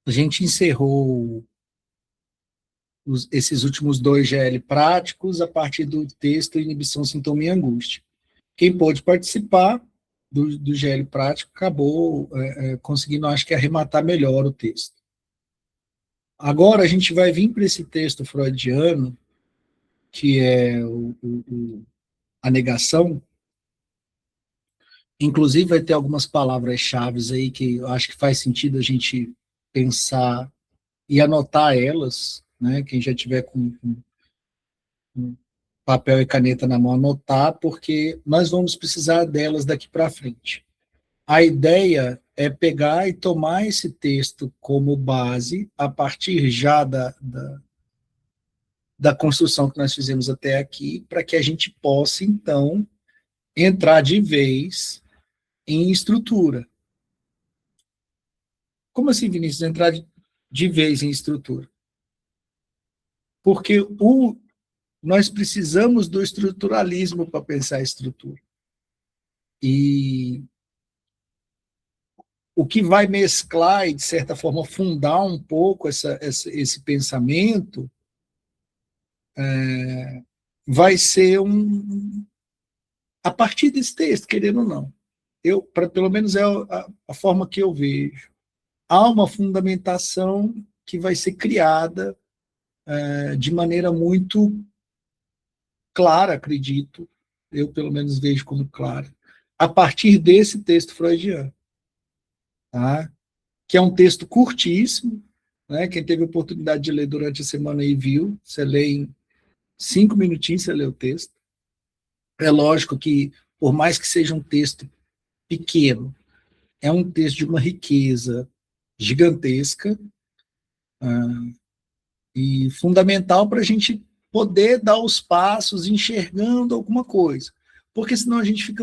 A gente encerrou esses últimos 2 GL práticos a partir do texto Inibição, Sintoma e Angústia. Quem pôde participar do GL prático acabou conseguindo, acho que, arrematar melhor o texto. Agora a gente vai vir para esse texto freudiano, que é a negação. Inclusive vai ter algumas palavras-chave aí que eu acho que faz sentido a gente pensar e anotar elas, né? Quem já tiver com papel e caneta na mão, anotar, porque nós vamos precisar delas daqui para frente. A ideia é pegar e tomar esse texto como base, a partir já da construção que nós fizemos até aqui, para que a gente possa, então, entrar de vez em estrutura. Como assim, Vinícius, entrar de vez em estrutura? Porque nós precisamos do estruturalismo para pensar a estrutura. E o que vai mesclar e, de certa forma, fundar um pouco esse pensamento vai ser a partir desse texto, querendo ou não. Pelo menos é a forma que eu vejo. Há uma fundamentação que vai ser criada de maneira muito clara, acredito, eu pelo menos vejo como clara, a partir desse texto freudiano, tá? Que é um texto curtíssimo, né? Quem teve a oportunidade de ler durante a semana aí viu, você lê em 5 minutinhos, você lê o texto. É lógico que, por mais que seja um texto pequeno, é um texto de uma riqueza gigantesca e fundamental para a gente poder dar os passos enxergando alguma coisa. Porque senão a gente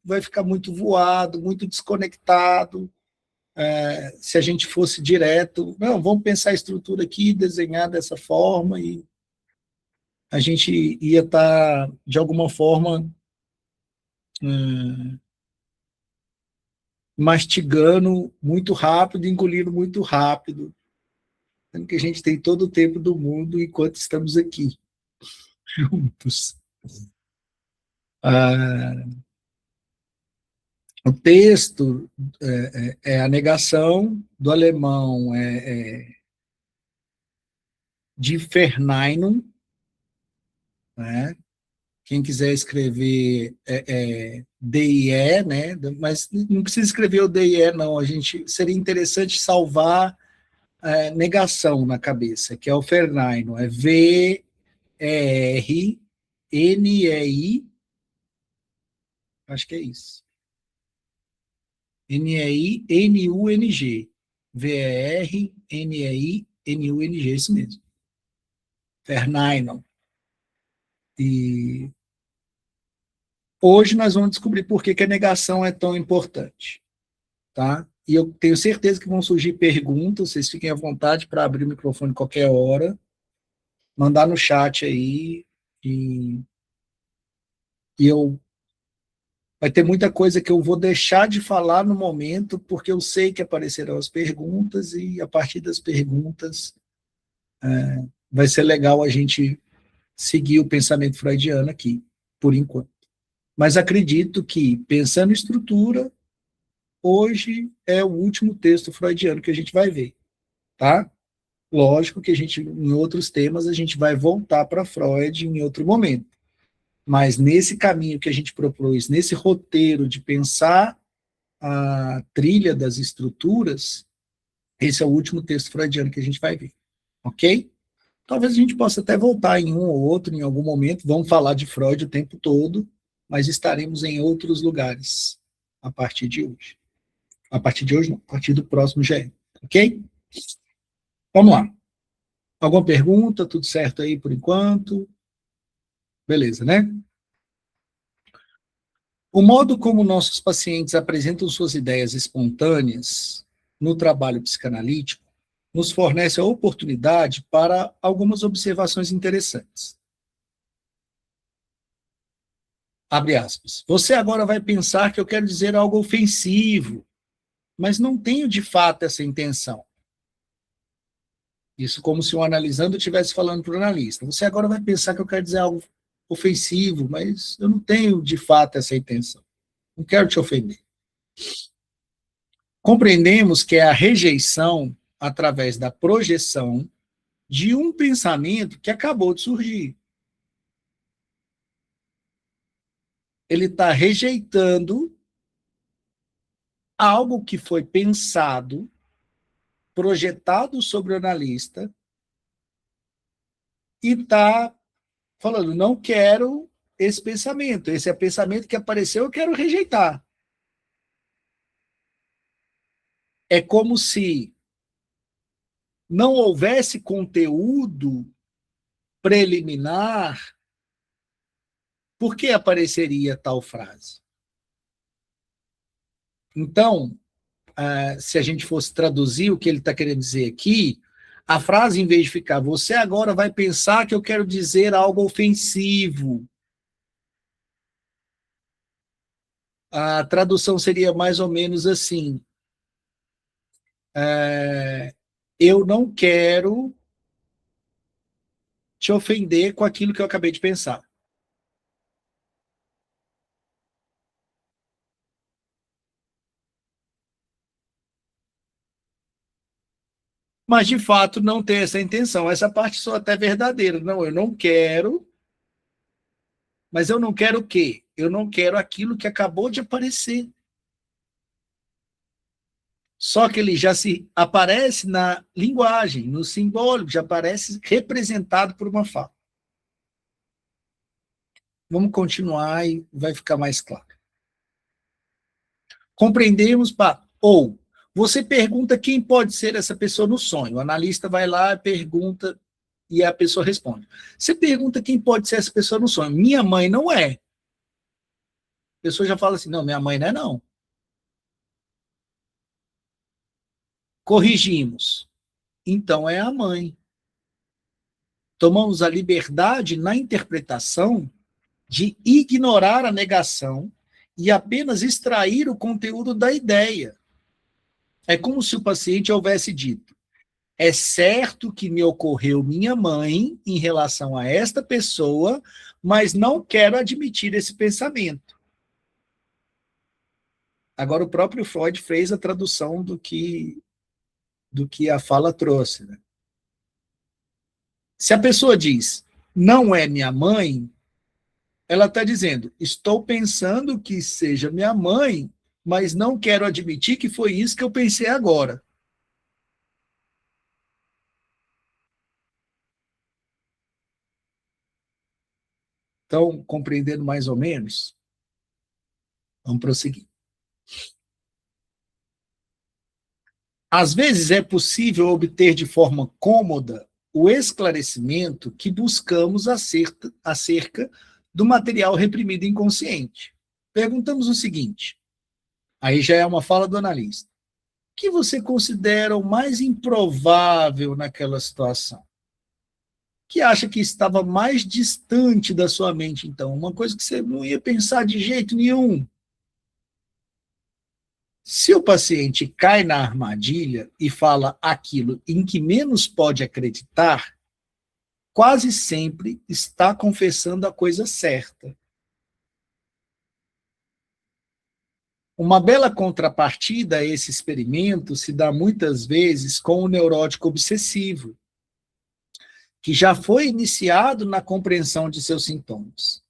vai ficar muito voado, muito desconectado. Se a gente fosse direto, não, vamos pensar a estrutura aqui, desenhar dessa forma, e a gente ia estar, de alguma forma, mastigando muito rápido, engolindo muito rápido, sendo que a gente tem todo o tempo do mundo enquanto estamos aqui, juntos. O texto é a negação, do alemão de Verneinung, né? Quem quiser escrever DIE, né? Mas não precisa escrever o DIE, não. Seria interessante salvar negação na cabeça, que é o Verneinung, é VERNEI, acho que é isso. NEINUNG. VERNEINUNG, isso mesmo. Verneinung. E hoje nós vamos descobrir por que a negação é tão importante. Tá? E eu tenho certeza que vão surgir perguntas, vocês fiquem à vontade para abrir o microfone qualquer hora, mandar no chat aí, e vai ter muita coisa que eu vou deixar de falar no momento, porque eu sei que aparecerão as perguntas, e a partir das perguntas vai ser legal a gente seguir o pensamento freudiano aqui, por enquanto. Mas acredito que, pensando em estrutura, hoje é o último texto freudiano que a gente vai ver, tá? Lógico que em outros temas, a gente vai voltar para Freud em outro momento. Mas nesse caminho que a gente propôs, nesse roteiro de pensar a trilha das estruturas, esse é o último texto freudiano que a gente vai ver, ok? Talvez a gente possa até voltar em um ou outro, em algum momento, vamos falar de Freud o tempo todo, mas estaremos em outros lugares a partir de hoje. A partir de hoje, não, a partir do próximo GE, ok? Vamos lá. Alguma pergunta? Tudo certo aí por enquanto? Beleza, né? O modo como nossos pacientes apresentam suas ideias espontâneas no trabalho psicanalítico nos fornece a oportunidade para algumas observações interessantes. Abre aspas. Você agora vai pensar que eu quero dizer algo ofensivo, mas não tenho de fato essa intenção. Isso como se o analisando estivesse falando para o analista. Você agora vai pensar que eu quero dizer algo ofensivo, mas eu não tenho de fato essa intenção. Não quero te ofender. Compreendemos que é a rejeição através da projeção de um pensamento que acabou de surgir. Ele está rejeitando algo que foi pensado, projetado sobre o analista, e está falando, não quero esse pensamento. Esse é o pensamento que apareceu, eu quero rejeitar. É como se não houvesse conteúdo preliminar. Por que apareceria tal frase? Então, se a gente fosse traduzir o que ele está querendo dizer aqui, a frase, em vez de ficar, você agora vai pensar que eu quero dizer algo ofensivo, a tradução seria mais ou menos assim, eu não quero te ofender com aquilo que eu acabei de pensar. Mas, de fato, não tem essa intenção. Essa parte só até verdadeira. Não, eu não quero, mas eu não quero o quê? Eu não quero aquilo que acabou de aparecer. Só que ele já se aparece na linguagem, no simbólico, já aparece representado por uma fala. Vamos continuar e vai ficar mais claro. Compreendemos, ou você pergunta quem pode ser essa pessoa no sonho. O analista vai lá, pergunta e a pessoa responde. Você pergunta quem pode ser essa pessoa no sonho. Minha mãe não é. A pessoa já fala assim, não, minha mãe não é não. Corrigimos. Então é a mãe. Tomamos a liberdade na interpretação de ignorar a negação e apenas extrair o conteúdo da ideia. É como se o paciente houvesse dito, é certo que me ocorreu minha mãe em relação a esta pessoa, mas não quero admitir esse pensamento. Agora, o próprio Freud fez a tradução do que a fala trouxe. Né? Se a pessoa diz, não é minha mãe, ela está dizendo, estou pensando que seja minha mãe, mas não quero admitir que foi isso que eu pensei agora. Então, compreendendo mais ou menos, vamos prosseguir. Às vezes é possível obter de forma cômoda o esclarecimento que buscamos acerca do material reprimido inconsciente. Perguntamos o seguinte, aí já é uma fala do analista, o que você considera o mais improvável naquela situação? Que acha que estava mais distante da sua mente, então? Uma coisa que você não ia pensar de jeito nenhum. Se o paciente cai na armadilha e fala aquilo em que menos pode acreditar, quase sempre está confessando a coisa certa. Uma bela contrapartida a esse experimento se dá muitas vezes com o neurótico obsessivo, que já foi iniciado na compreensão de seus sintomas.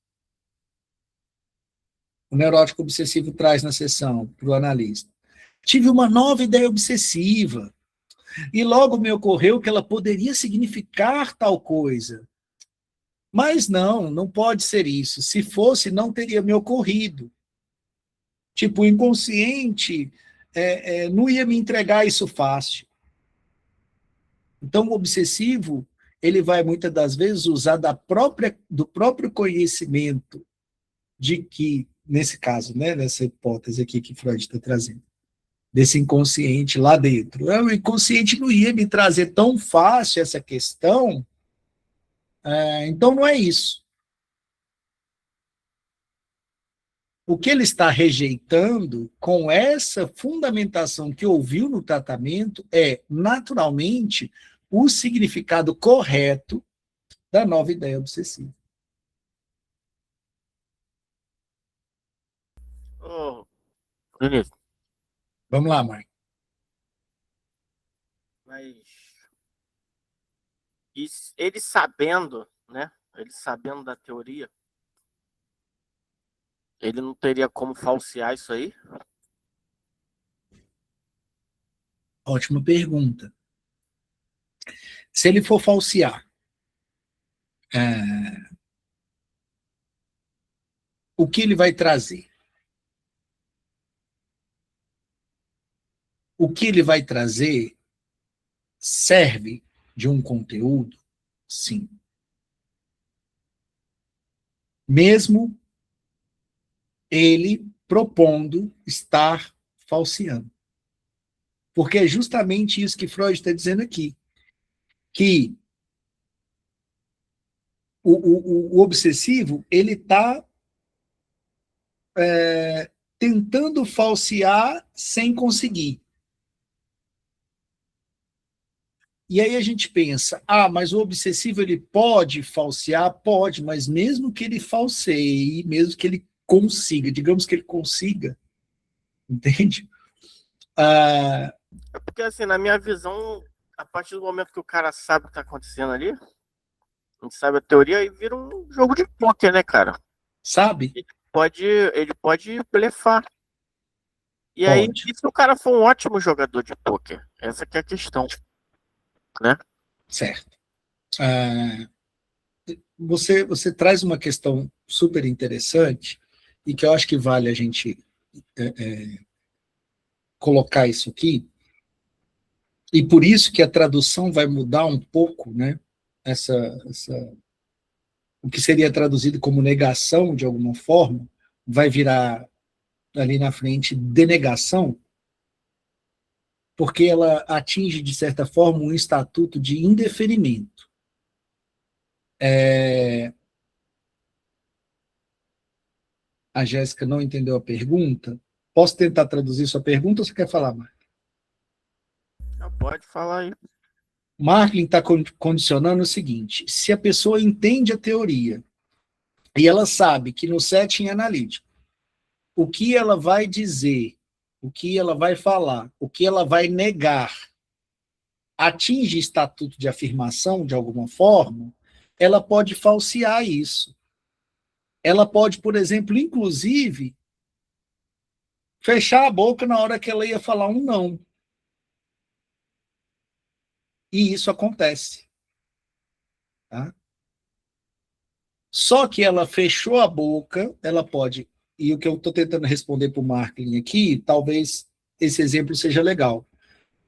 O neurótico obsessivo traz na sessão para o analista. Tive uma nova ideia obsessiva e logo me ocorreu que ela poderia significar tal coisa. Mas não, não pode ser isso. Se fosse, não teria me ocorrido. Tipo, o inconsciente não ia me entregar isso fácil. Então, o obsessivo, ele vai muitas das vezes usar do próprio conhecimento de que, nesse caso, né, nessa hipótese aqui que Freud está trazendo, desse inconsciente lá dentro. O inconsciente não ia me trazer tão fácil essa questão, então não é isso. O que ele está rejeitando com essa fundamentação que ouviu no tratamento é, naturalmente, o significado correto da nova ideia obsessiva. Oh, Vinícius, Vamos lá, Marco. mas ele sabendo, né? Ele sabendo da teoria, ele não teria como falsear isso aí? Ótima pergunta. Se ele for falsear, o que ele vai trazer? O que ele vai trazer serve de um conteúdo? Sim. Mesmo ele propondo estar falseando. Porque é justamente isso que Freud está dizendo aqui, que o obsessivo, ele está tentando falsear sem conseguir. E aí a gente pensa, mas o obsessivo ele pode falsear? Pode, mas mesmo que ele falseie, mesmo que ele consiga, digamos que ele consiga, entende? É porque, assim, na minha visão, a partir do momento que o cara sabe o que tá acontecendo ali, a gente sabe a teoria, e vira um jogo de pôquer, né, cara? Sabe? Ele pode blefar. E aí, Pode. e se o cara for um ótimo jogador de pôquer? Essa que é a questão, né? Certo. Você traz uma questão super interessante e que eu acho que vale a gente colocar isso aqui, e por isso que a tradução vai mudar um pouco, né? O que seria traduzido como negação, de alguma forma, vai virar ali na frente denegação, porque ela atinge, de certa forma, um estatuto de indeferimento. A Jéssica não entendeu a pergunta. Posso tentar traduzir sua pergunta ou você quer falar, Mark? Pode falar aí. Marklin está condicionando o seguinte: se a pessoa entende a teoria e ela sabe que no setting analítico o que ela vai dizer, o que ela vai falar, o que ela vai negar atinge estatuto de afirmação de alguma forma, ela pode falsear isso. Ela pode, por exemplo, inclusive, fechar a boca na hora que ela ia falar um não. E isso acontece. Tá? Só que ela fechou a boca, ela pode, e o que eu estou tentando responder para o Marklin aqui, talvez esse exemplo seja legal.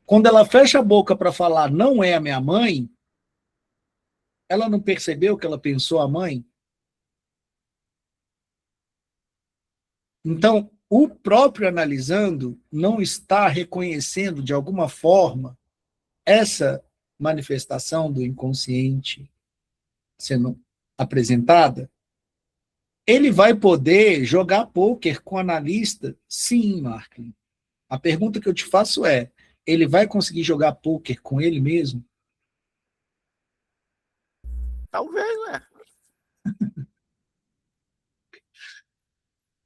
Quando ela fecha a boca para falar não é a minha mãe, ela não percebeu que ela pensou a mãe? Então, o próprio analisando não está reconhecendo, de alguma forma, essa manifestação do inconsciente sendo apresentada. Ele vai poder jogar pôquer com o analista? Sim, Marklin. A pergunta que eu te faço é, ele vai conseguir jogar pôquer com ele mesmo? Talvez, né?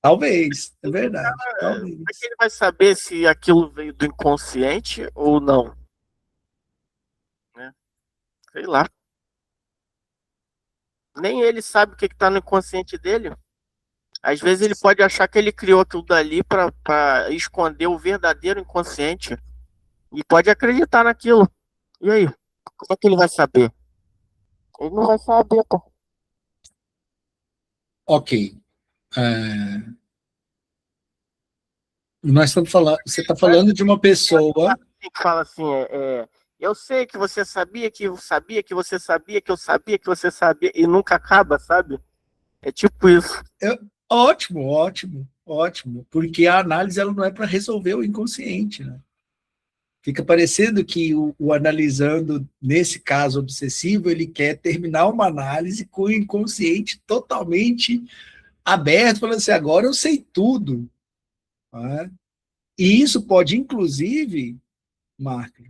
Talvez, é verdade. Como Talvez. é que ele vai saber se aquilo veio do inconsciente ou não? Né? Sei lá. Nem ele sabe o que está no inconsciente dele. Às vezes ele pode achar que ele criou aquilo dali para esconder o verdadeiro inconsciente. E pode acreditar naquilo. E aí? Como é que ele vai saber? Ele não vai saber, pô. Ok. Nós estamos falando, você está falando de uma pessoa. Que fala assim, eu sei que você sabia que eu sabia que você sabia que eu sabia que você sabia e nunca acaba, sabe? É tipo isso. Ótimo, ótimo, ótimo. Porque a análise ela não é para resolver o inconsciente, né? Fica parecendo que o analisando, nesse caso obsessivo, ele quer terminar uma análise com o inconsciente totalmente aberto, falando assim, agora eu sei tudo. Né? E isso pode, inclusive, Marco,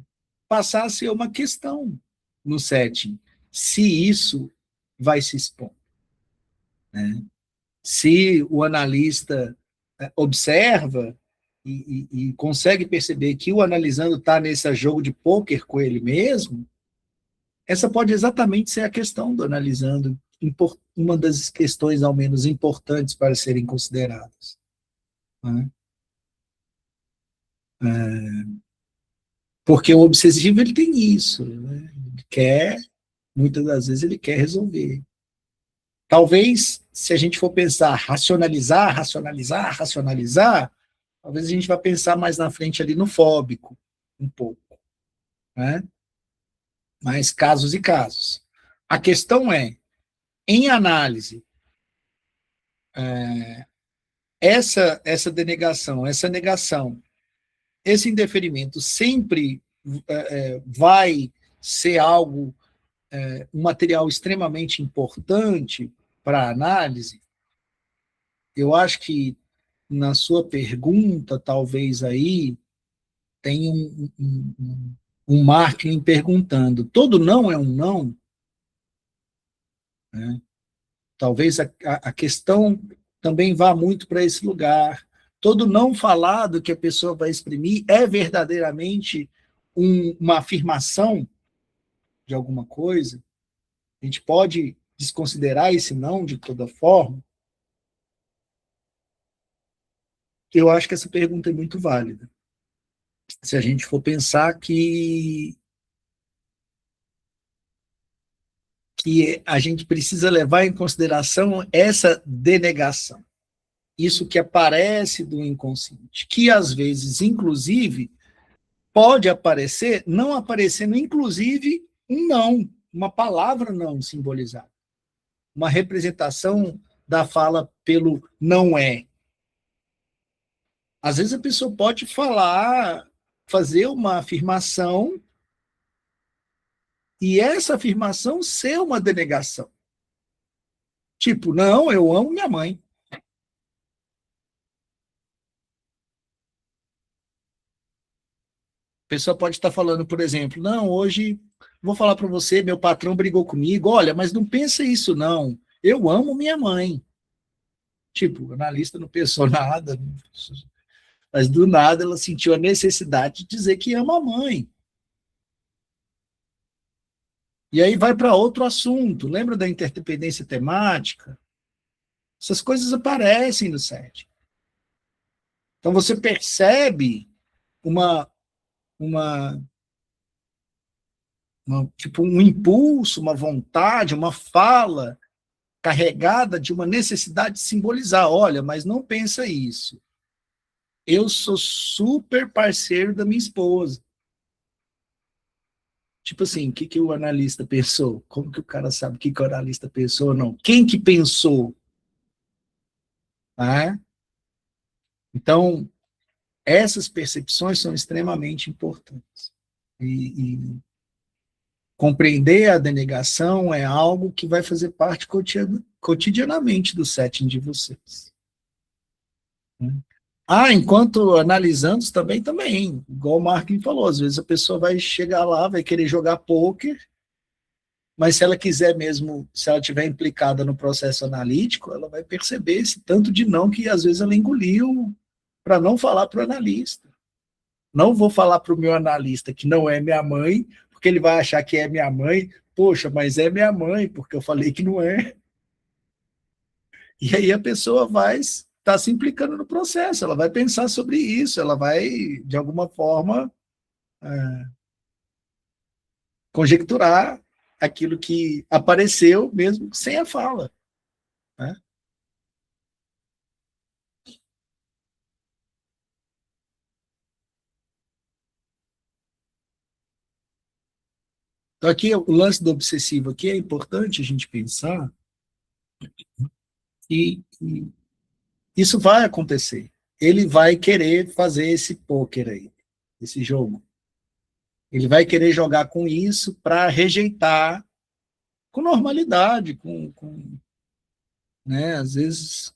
passar a ser uma questão no setting, se isso vai se expor. Né? Se o analista observa e consegue perceber que o analisando está nesse jogo de pôquer com ele mesmo, essa pode exatamente ser a questão do analisando, uma das questões, ao menos, importantes para serem consideradas. Né? Porque o obsessivo ele tem isso, né? Ele quer, muitas das vezes ele quer resolver. Talvez, se a gente for pensar racionalizar, talvez a gente vá pensar mais na frente ali no fóbico, um pouco. Né? Mas casos e casos. A questão é, em análise, essa denegação, essa negação, esse indeferimento sempre vai ser algo, um material extremamente importante para a análise. Eu acho que na sua pergunta, talvez aí, tem um marketing perguntando, todo não é um não? Né? Talvez a questão também vá muito para esse lugar. Todo não falado que a pessoa vai exprimir é verdadeiramente uma afirmação de alguma coisa? A gente pode desconsiderar esse não de toda forma? Eu acho que essa pergunta é muito válida. Se a gente for pensar que a gente precisa levar em consideração essa denegação, isso que aparece do inconsciente, que às vezes, inclusive, pode aparecer, não aparecendo, inclusive, um não, uma palavra não simbolizada, uma representação da fala pelo não é. Às vezes a pessoa pode falar, fazer uma afirmação, e essa afirmação ser uma denegação. Tipo, não, eu amo minha mãe. A pessoa pode estar falando, por exemplo, não, hoje vou falar para você, meu patrão brigou comigo, olha, mas não pensa isso não, eu amo minha mãe. Tipo, o analista não pensou nada, mas do nada ela sentiu a necessidade de dizer que ama a mãe. E aí vai para outro assunto, lembra da interdependência temática? Essas coisas aparecem no set. Então você percebe uma tipo um impulso, uma vontade, uma fala carregada de uma necessidade de simbolizar. Olha, mas não pensa isso. Eu sou super parceiro da minha esposa. Tipo assim, o que o analista pensou? Como que o cara sabe o que o analista pensou ou não? Quem que pensou? Ah, então, essas percepções são extremamente importantes. E compreender a denegação é algo que vai fazer parte cotidianamente do setting de vocês. Enquanto analisando também, igual o Marquinhos falou, às vezes a pessoa vai chegar lá, vai querer jogar pôquer, mas se ela quiser mesmo, se ela estiver implicada no processo analítico, ela vai perceber esse tanto de não que às vezes ela engoliu para não falar para o analista. Não vou falar para o meu analista que não é minha mãe, porque ele vai achar que é minha mãe. Poxa, mas é minha mãe, porque eu falei que não é. E aí a pessoa vai estar se implicando no processo, ela vai pensar sobre isso, ela vai, de alguma forma, conjecturar aquilo que apareceu mesmo sem a fala. Né? Então, aqui, o lance do obsessivo aqui é importante a gente pensar e isso vai acontecer. Ele vai querer fazer esse pôquer aí, esse jogo. Ele vai querer jogar com isso para rejeitar com normalidade, com né? Às vezes,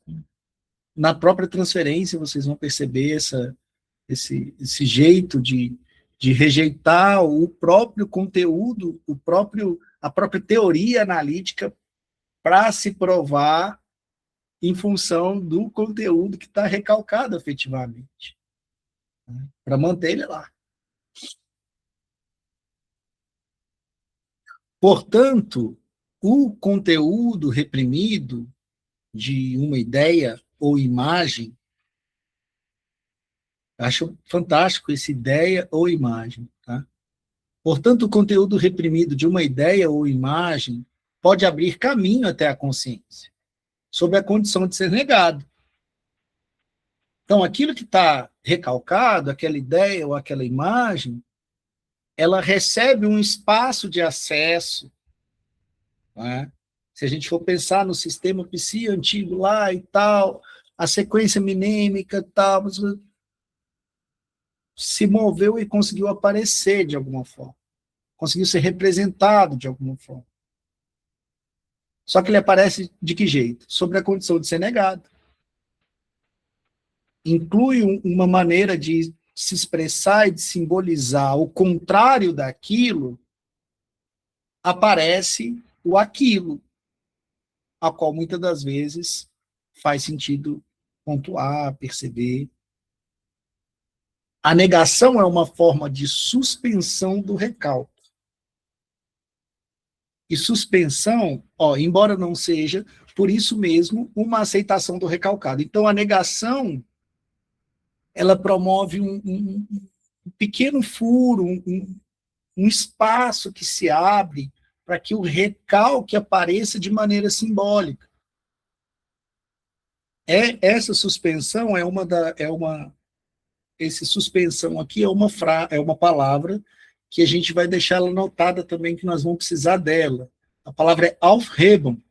na própria transferência, vocês vão perceber esse jeito de rejeitar o próprio conteúdo, a própria teoria analítica para se provar em função do conteúdo que está recalcado efetivamente, né? Para manter ele lá. Portanto, o conteúdo reprimido de uma ideia ou imagem, acho fantástico essa ideia ou imagem, tá? Portanto, o conteúdo reprimido de uma ideia ou imagem pode abrir caminho até a consciência, sob a condição de ser negado. Então, aquilo que está recalcado, aquela ideia ou aquela imagem, ela recebe um espaço de acesso, né? Se a gente for pensar no sistema psi antigo lá e tal, a sequência minêmica e tal, se moveu e conseguiu aparecer de alguma forma, conseguiu ser representado de alguma forma. Só que ele aparece de que jeito? Sob a condição de ser negado. Inclui uma maneira de se expressar e de simbolizar o contrário daquilo, aparece o aquilo, a qual muitas das vezes faz sentido pontuar, perceber. A negação é uma forma de suspensão do recalque. E suspensão, embora não seja, por isso mesmo, uma aceitação do recalcado. Então, a negação, ela promove um pequeno furo, um espaço que se abre para que o recalque apareça de maneira simbólica. Essa suspensão esse suspensão aqui é uma palavra que a gente vai deixar ela anotada também, que nós vamos precisar dela. A palavra é Aufhebung.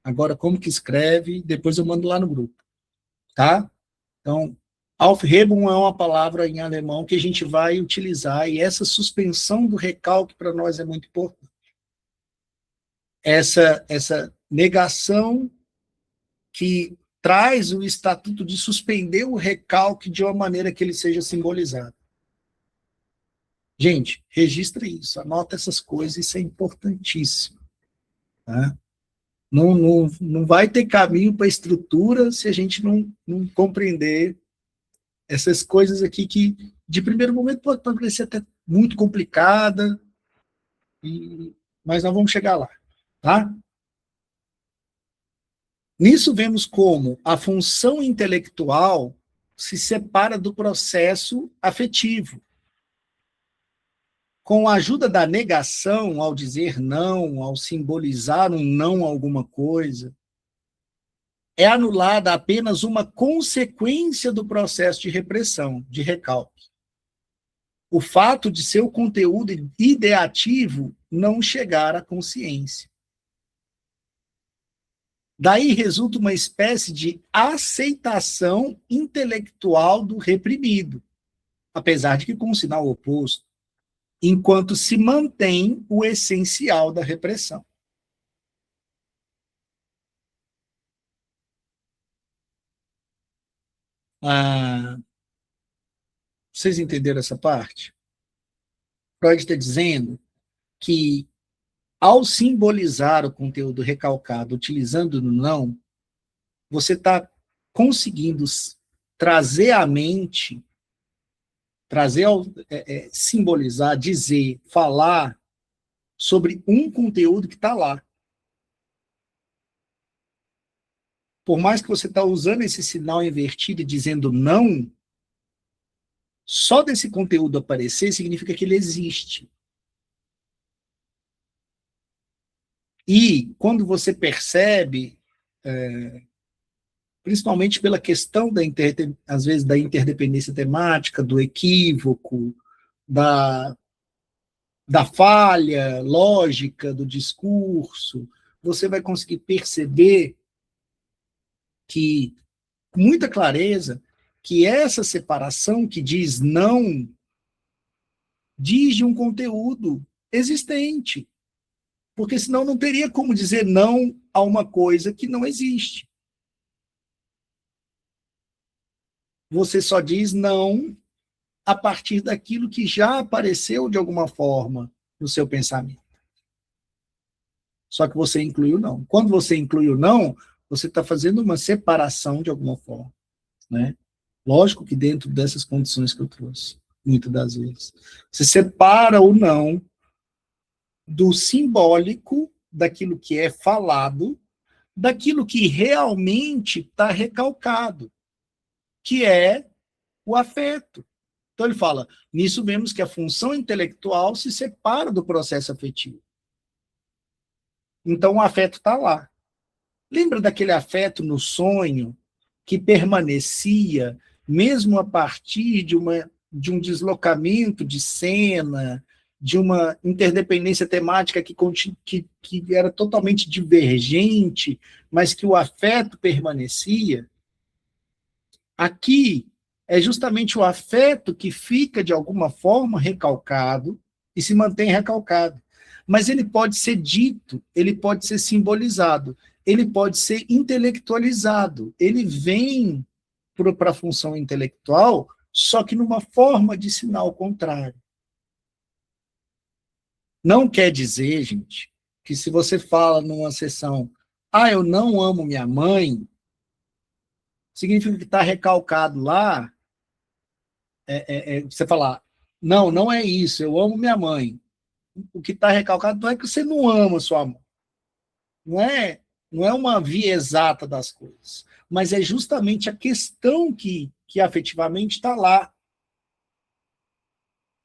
Agora, como que escreve? Depois eu mando lá no grupo. Tá? Então, Aufhebung é uma palavra em alemão que a gente vai utilizar, e essa suspensão do recalque para nós é muito importante. Essa negação que traz o estatuto de suspender o recalque de uma maneira que ele seja simbolizado. Gente, registra isso, anota essas coisas, isso é importantíssimo. Tá? Não vai ter caminho para a estrutura se a gente não compreender essas coisas aqui que, de primeiro momento, pode parecer até muito complicada, mas nós vamos chegar lá. Tá? Nisso vemos como a função intelectual se separa do processo afetivo. Com a ajuda da negação, ao dizer não, ao simbolizar um não a alguma coisa, é anulada apenas uma consequência do processo de repressão, de recalque. O fato de seu conteúdo ideativo não chegar à consciência. Daí resulta uma espécie de aceitação intelectual do reprimido, apesar de que com um sinal oposto, enquanto se mantém o essencial da repressão. Vocês entenderam essa parte? Freud está dizendo que, ao simbolizar o conteúdo recalcado utilizando o não, você está conseguindo trazer à mente, simbolizar, dizer, falar sobre um conteúdo que está lá. Por mais que você está usando esse sinal invertido e dizendo não, só desse conteúdo aparecer significa que ele existe. E quando você percebe, principalmente pela questão às vezes da interdependência temática, do equívoco, da falha lógica do discurso, você vai conseguir perceber que, com muita clareza, que essa separação que diz não, diz de um conteúdo existente. Porque senão não teria como dizer não a uma coisa que não existe. Você só diz não a partir daquilo que já apareceu de alguma forma no seu pensamento. Só que você inclui o não. Quando você inclui o não, você está fazendo uma separação de alguma forma, né? Lógico que dentro dessas condições que eu trouxe, muitas das vezes. Você separa o não do simbólico, daquilo que é falado, daquilo que realmente está recalcado, que é o afeto. Então ele fala, nisso vemos que a função intelectual se separa do processo afetivo. Então o afeto está lá. Lembra daquele afeto no sonho que permanecia, mesmo a partir de um deslocamento de cena, de uma interdependência temática que era totalmente divergente, mas que o afeto permanecia? Aqui é justamente o afeto que fica, de alguma forma, recalcado e se mantém recalcado. Mas ele pode ser dito, ele pode ser simbolizado, ele pode ser intelectualizado. Ele vem para a função intelectual, só que numa forma de sinal contrário. Não quer dizer, gente, que se você fala numa sessão, eu não amo minha mãe, significa que está recalcado lá, você falar, não, não é isso, eu amo minha mãe. O que está recalcado não é que você não ama sua mãe. Não é uma via exata das coisas, mas é justamente a questão que afetivamente está lá,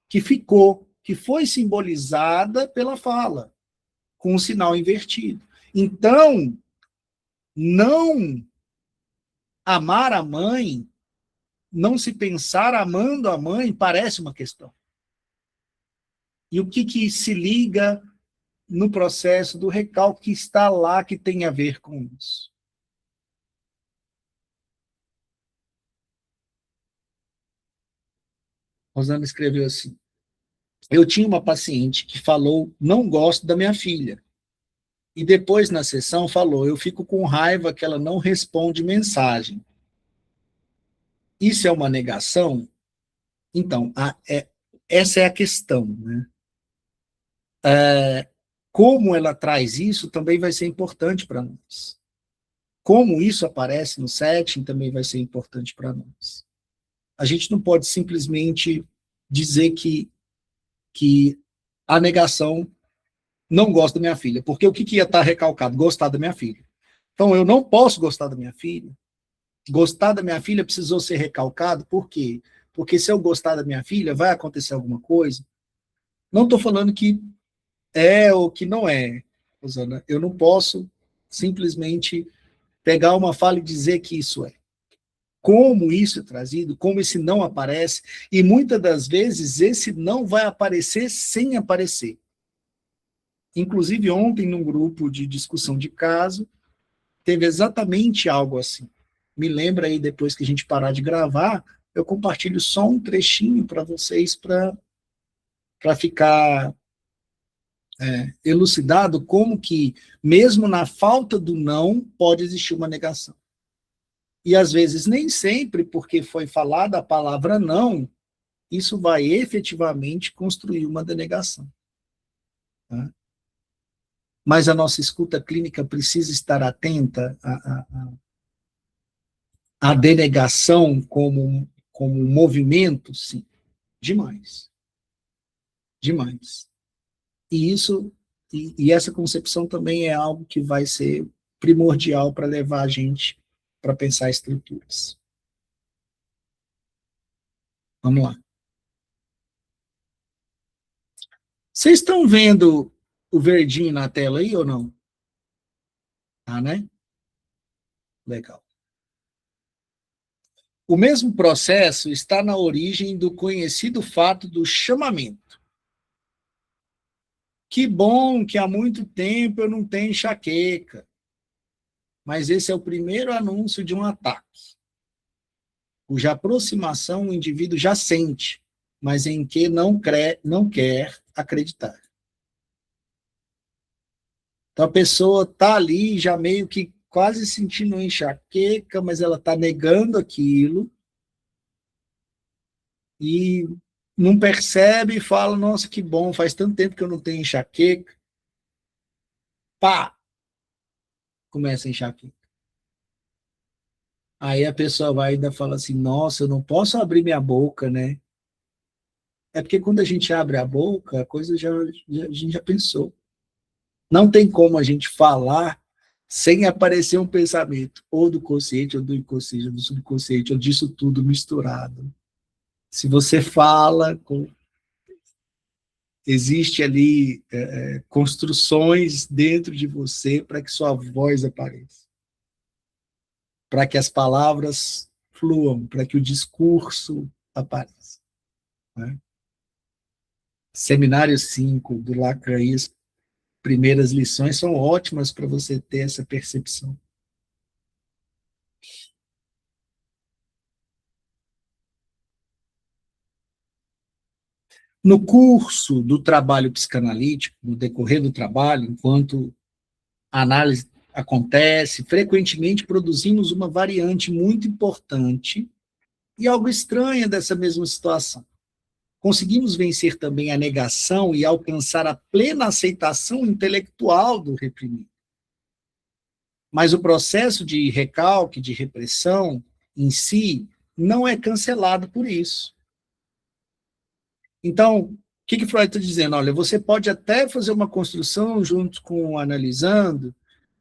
que ficou, que foi simbolizada pela fala, com um sinal invertido. Então, não amar a mãe, não se pensar amando a mãe, parece uma questão. E o que se liga no processo do recalque que está lá, que tem a ver com isso? Rosana escreveu assim, eu tinha uma paciente que falou, não gosto da minha filha. E depois, na sessão, falou, eu fico com raiva que ela não responde mensagem. Isso é uma negação? Então, essa é a questão, né? Como ela traz isso também vai ser importante para nós. Como isso aparece no setting também vai ser importante para nós. A gente não pode simplesmente dizer que a negação não gosta da minha filha, porque o que ia estar recalcado? Gostar da minha filha. Então, eu não posso gostar da minha filha. Gostar da minha filha precisou ser recalcado, por quê? Porque se eu gostar da minha filha, vai acontecer alguma coisa? Não estou falando que é ou que não é, Rosana. Eu não posso simplesmente pegar uma fala e dizer que isso é. Como isso é trazido, como esse não aparece, e muitas das vezes esse não vai aparecer sem aparecer. Inclusive, ontem, num grupo de discussão de caso, teve exatamente algo assim. Me lembra aí, depois que a gente parar de gravar, eu compartilho só um trechinho para vocês, para ficar elucidado como que, mesmo na falta do não, pode existir uma negação. E, às vezes, nem sempre, porque foi falada a palavra não, isso vai efetivamente construir uma denegação. Tá? Mas a nossa escuta clínica precisa estar atenta à denegação como um movimento, sim, demais. Demais. E isso, e essa concepção também é algo que vai ser primordial para levar a gente para pensar estruturas. Vamos lá. Vocês estão vendo o verdinho na tela aí ou não? Ah, né? Legal. O mesmo processo está na origem do conhecido fato do chamamento. Que bom que há muito tempo eu não tenho enxaqueca. Mas esse é o primeiro anúncio de um ataque, cuja aproximação o indivíduo já sente, mas em que não quer acreditar. Então a pessoa está ali já meio que quase sentindo enxaqueca, mas ela está negando aquilo e não percebe e fala, nossa, que bom, faz tanto tempo que eu não tenho enxaqueca. Pá! Começa a enxaqueca. Aí a pessoa vai e ainda fala assim, nossa, eu não posso abrir minha boca, né? É porque quando a gente abre a boca, a coisa a gente já pensou. Não tem como a gente falar sem aparecer um pensamento, ou do consciente, ou do inconsciente, ou do subconsciente, ou disso tudo misturado. Se você fala, existe ali construções dentro de você para que sua voz apareça, para que as palavras fluam, para que o discurso apareça. Né? Seminário 5 do Lacan, primeiras lições são ótimas para você ter essa percepção. No curso do trabalho psicanalítico, no decorrer do trabalho, enquanto a análise acontece, frequentemente produzimos uma variante muito importante e algo estranha dessa mesma situação. Conseguimos vencer também a negação e alcançar a plena aceitação intelectual do reprimido. Mas o processo de recalque, de repressão em si, não é cancelado por isso. Então, o que Freud está dizendo? Olha, você pode até fazer uma construção junto com o analisando,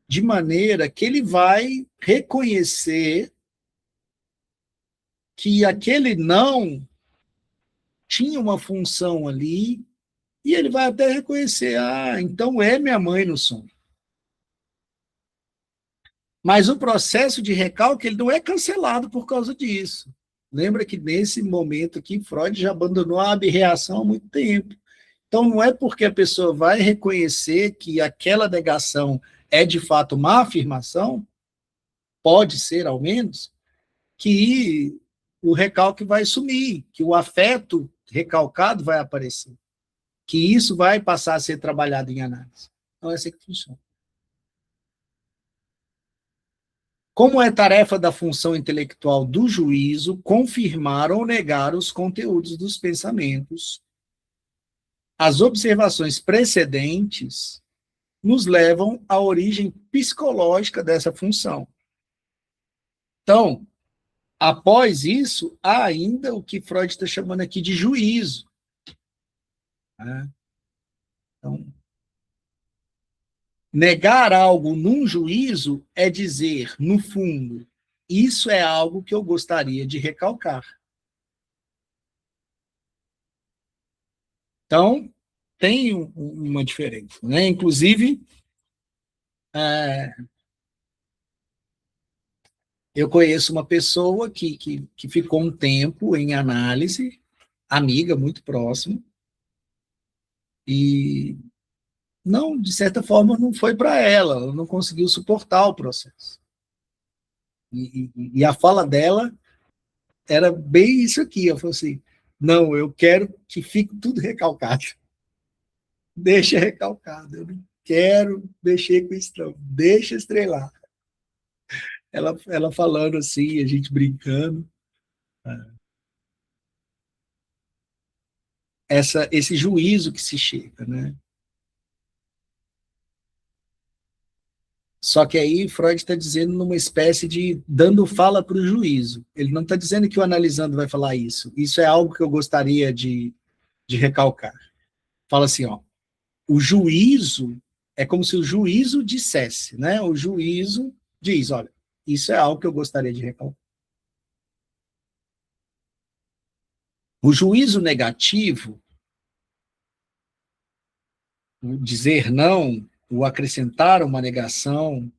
de maneira que ele vai reconhecer que aquele não tinha uma função ali, e ele vai até reconhecer, então é minha mãe no sonho. Mas o processo de recalque ele não é cancelado por causa disso. Lembra que nesse momento aqui, Freud já abandonou a abreação há muito tempo. Então, não é porque a pessoa vai reconhecer que aquela negação é de fato uma afirmação, pode ser ao menos, que o recalque vai sumir, que o afeto recalcado vai aparecer, que isso vai passar a ser trabalhado em análise. Então, essa é que funciona. Como é tarefa da função intelectual do juízo confirmar ou negar os conteúdos dos pensamentos, as observações precedentes nos levam à origem psicológica dessa função. Então, após isso, há ainda o que Freud está chamando aqui de juízo. Né? Então, negar algo num juízo é dizer, no fundo, isso é algo que eu gostaria de recalcar. Então, tem uma diferença. Né? Inclusive, eu conheço uma pessoa que ficou um tempo em análise, amiga muito próxima, e não, de certa forma, não foi para ela não conseguiu suportar o processo. E a fala dela era bem isso aqui, eu falei assim, não, eu quero que fique tudo recalcado. Deixa recalcado, eu não quero mexer com isso não, deixa estrelar. Ela falando assim, a gente brincando. Esse juízo que se chega, né? Só que aí Freud está dizendo numa espécie de dando fala para o juízo. Ele não está dizendo que o analisando vai falar isso. Isso é algo que eu gostaria de recalcar. Fala assim, ó, o juízo é como se o juízo dissesse, né? O juízo diz, olha, isso é algo que eu gostaria de recalcar. O juízo negativo, o dizer não, o acrescentar uma negação,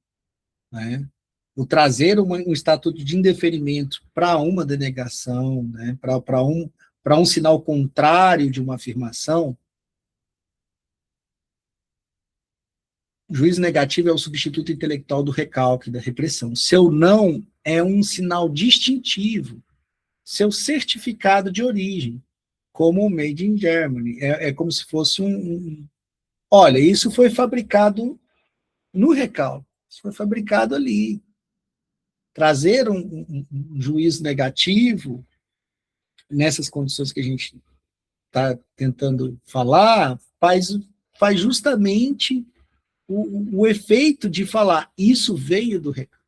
né? O trazer um estatuto de indeferimento para uma denegação, né? Para um sinal contrário de uma afirmação, o juízo negativo é o substituto intelectual do recalque, da repressão. Seu não é um sinal distintivo, seu certificado de origem, como o Made in Germany. É como se fosse olha, isso foi fabricado no recalque. Isso foi fabricado ali. Trazer um juízo negativo nessas condições que a gente está tentando falar, faz justamente o efeito de falar, isso veio do recalque.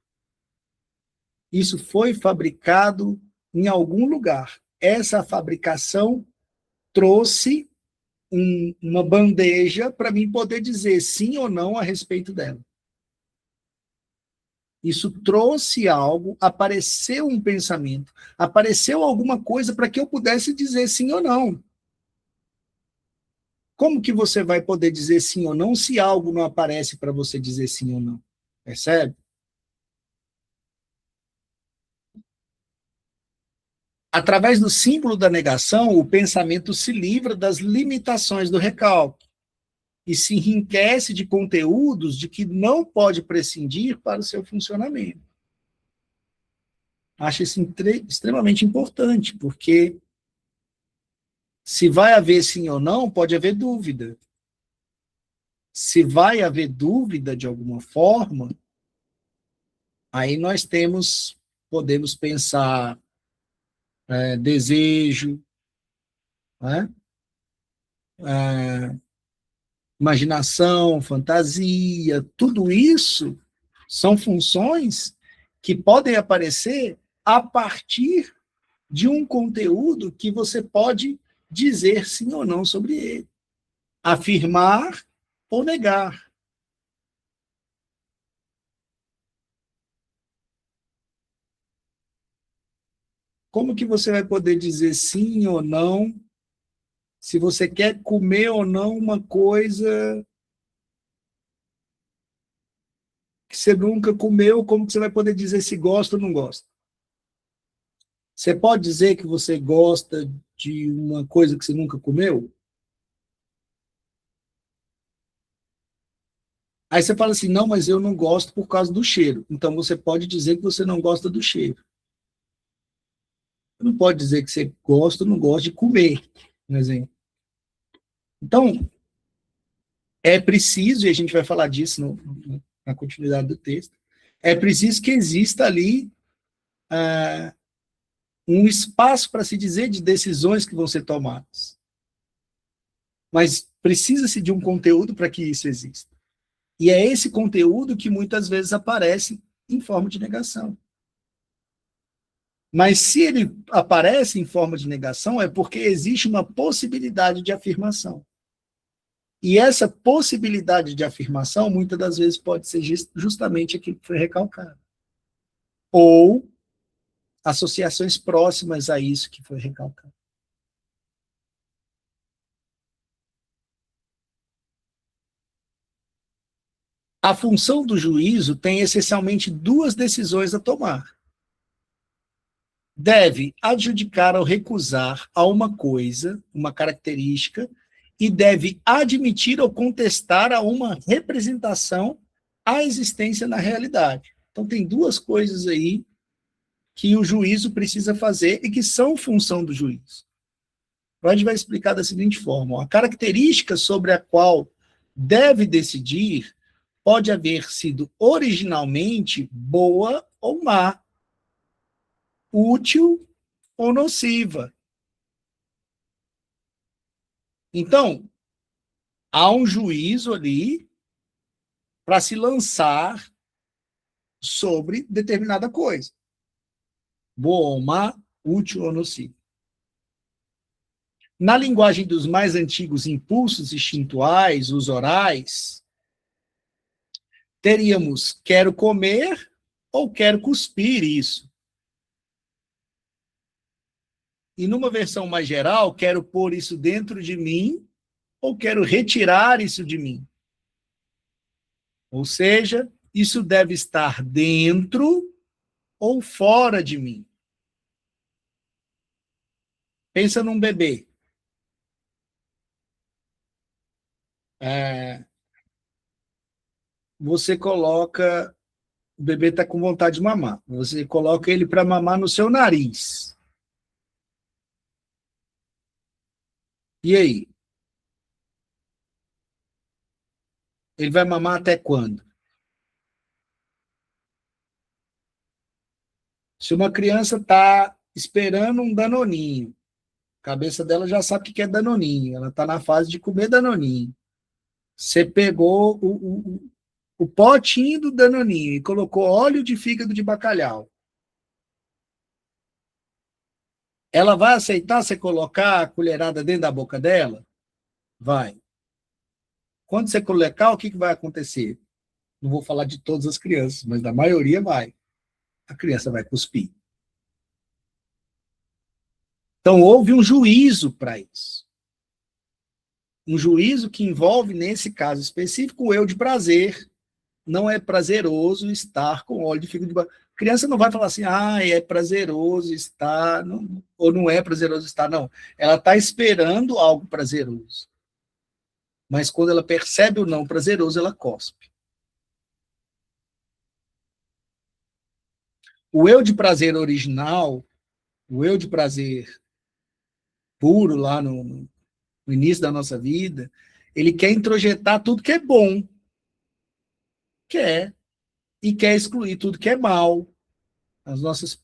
Isso foi fabricado em algum lugar. Essa fabricação trouxe uma bandeja para mim poder dizer sim ou não a respeito dela. Isso trouxe algo, apareceu um pensamento, apareceu alguma coisa para que eu pudesse dizer sim ou não. Como que você vai poder dizer sim ou não se algo não aparece para você dizer sim ou não? Percebe? Através do símbolo da negação, o pensamento se livra das limitações do recalque e se enriquece de conteúdos de que não pode prescindir para o seu funcionamento. Acho isso extremamente importante, porque se vai haver sim ou não, pode haver dúvida. Se vai haver dúvida de alguma forma, aí nós podemos pensar desejo, né? Imaginação, fantasia, tudo isso são funções que podem aparecer a partir de um conteúdo que você pode dizer sim ou não sobre ele, afirmar ou negar. Como que você vai poder dizer sim ou não se você quer comer ou não uma coisa que você nunca comeu? Como que você vai poder dizer se gosta ou não gosta? Você pode dizer que você gosta de uma coisa que você nunca comeu? Aí você fala assim, não, mas eu não gosto por causa do cheiro. Então você pode dizer que você não gosta do cheiro. Você não pode dizer que você gosta ou não gosta de comer, por exemplo. Então, é preciso, e a gente vai falar disso na continuidade do texto, é preciso que exista ali um espaço para se dizer de decisões que vão ser tomadas. Mas precisa-se de um conteúdo para que isso exista. E é esse conteúdo que muitas vezes aparece em forma de negação. Mas se ele aparece em forma de negação, é porque existe uma possibilidade de afirmação. E essa possibilidade de afirmação, muitas das vezes, pode ser justamente aquilo que foi recalcado. Ou associações próximas a isso que foi recalcado. A função do juízo tem essencialmente duas decisões a tomar. Deve adjudicar ou recusar a uma coisa, uma característica, e deve admitir ou contestar a uma representação a existência na realidade. Então, tem duas coisas aí que o juízo precisa fazer e que são função do juízo. Freud vai explicar da seguinte forma: a característica sobre a qual deve decidir pode haver sido originalmente boa ou má, útil ou nociva. Então, há um juízo ali para se lançar sobre determinada coisa. Boa ou má, útil ou nociva. Na linguagem dos mais antigos impulsos instintuais, os orais, teríamos quero comer ou quero cuspir isso. E numa versão mais geral, quero pôr isso dentro de mim ou quero retirar isso de mim. Ou seja, isso deve estar dentro ou fora de mim. Pensa num bebê. Você coloca, o bebê está com vontade de mamar. Você coloca ele para mamar no seu nariz. E aí? Ele vai mamar até quando? Se uma criança está esperando um danoninho, a cabeça dela já sabe o que é danoninho, ela está na fase de comer danoninho. Você pegou o potinho do danoninho e colocou óleo de fígado de bacalhau. Ela vai aceitar você colocar a colherada dentro da boca dela? Vai. Quando você colocar, o que vai acontecer? Não vou falar de todas as crianças, mas da maioria vai. A criança vai cuspir. Então, houve um juízo para isso. Um juízo que envolve, nesse caso específico, o eu de prazer. Não é prazeroso estar com óleo de fígado de bacalhau. A criança não vai falar assim, é prazeroso estar, não, ou não é prazeroso estar, não. Ela está esperando algo prazeroso. Mas quando ela percebe o não prazeroso, ela cospe. O eu de prazer original, o eu de prazer puro lá no início da nossa vida, ele quer introjetar tudo que é bom. Quer. E quer excluir tudo que é mal. Os nossos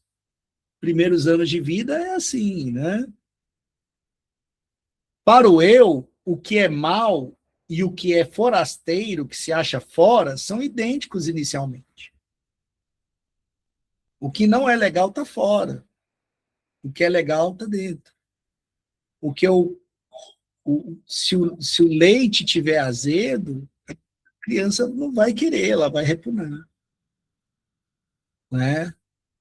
primeiros anos de vida é assim, né? Para o eu, o que é mal e o que é forasteiro, que se acha fora, são idênticos inicialmente. O que não é legal está fora. O que é legal está dentro. O que se o leite tiver azedo, a criança não vai querer, ela vai repugnar. Né?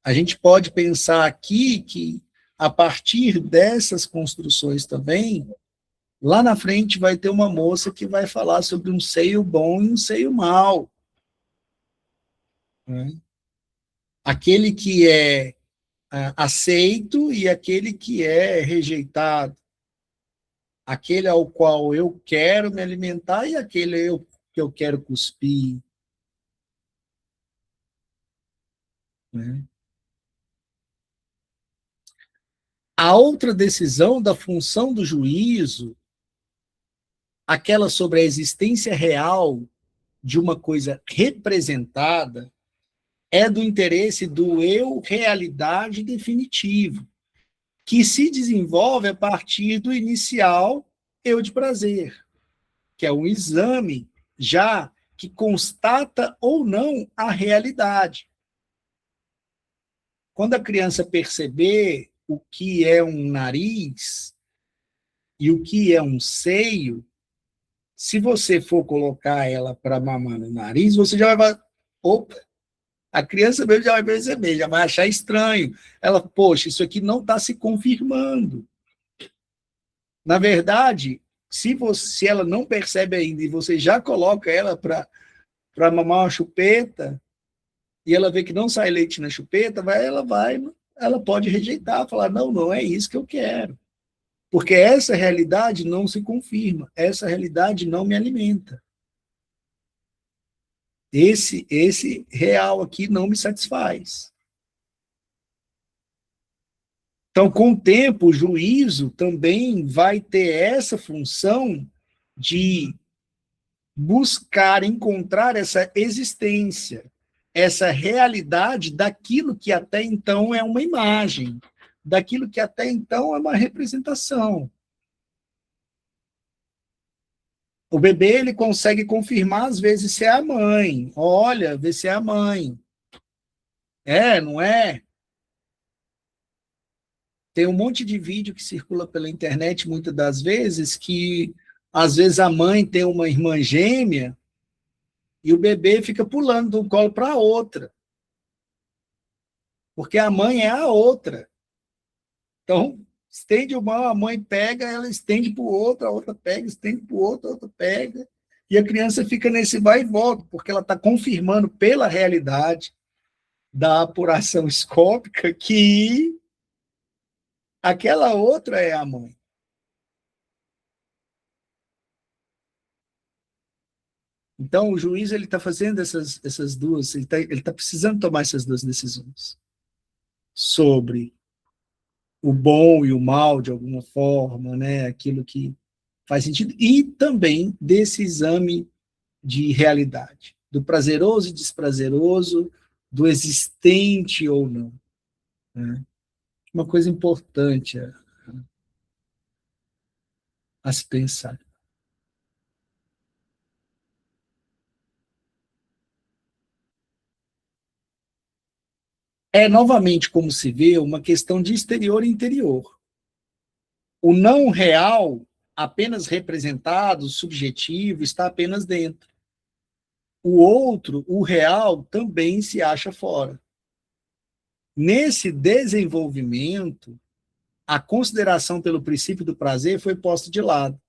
A gente pode pensar aqui que, a partir dessas construções também, lá na frente vai ter uma moça que vai falar sobre um seio bom e um seio mau. Né? Aquele que é aceito e aquele que é rejeitado. Aquele ao qual eu quero me alimentar e aquele que eu quero cuspir. Né? A outra decisão da função do juízo, aquela sobre a existência real de uma coisa representada, é do interesse do eu realidade definitivo, que se desenvolve a partir do inicial eu de prazer, que é um exame já que constata ou não a realidade. Quando a criança perceber o que é um nariz e o que é um seio, se você for colocar ela para mamar no nariz, você já vai falar, opa, a criança mesmo já vai perceber, já vai achar estranho. Ela, poxa, isso aqui não está se confirmando. Na verdade, se ela não percebe ainda e você já coloca ela para mamar uma chupeta e ela vê que não sai leite na chupeta, ela pode rejeitar, falar, não, não é isso que eu quero. Porque essa realidade não se confirma, essa realidade não me alimenta. Esse real aqui não me satisfaz. Então, com o tempo, o juízo também vai ter essa função de buscar encontrar essa existência, essa realidade daquilo que até então é uma imagem, daquilo que até então é uma representação. O bebê, ele consegue confirmar, às vezes, se é a mãe. Olha, vê se é a mãe. É, não é? Tem um monte de vídeo que circula pela internet, muitas das vezes, que, às vezes, a mãe tem uma irmã gêmea e o bebê fica pulando de um colo para a outra. Porque a mãe é a outra. Então, estende o mão, a mãe pega, ela estende para o outro, a outra pega, estende para o outro, a outra pega. E a criança fica nesse vai e volta, porque ela está confirmando pela realidade da apuração escópica que aquela outra é a mãe. Então, o juiz está fazendo essas duas, ele está precisando tomar essas duas decisões sobre o bom e o mal, de alguma forma, né? Aquilo que faz sentido, e também desse exame de realidade, do prazeroso e desprazeroso, do existente ou não. né? Uma coisa importante a se pensar. É, novamente, como se vê, uma questão de exterior e interior. O não real, apenas representado, subjetivo, está apenas dentro. O outro, o real, também se acha fora. Nesse desenvolvimento, a consideração pelo princípio do prazer foi posta de lado.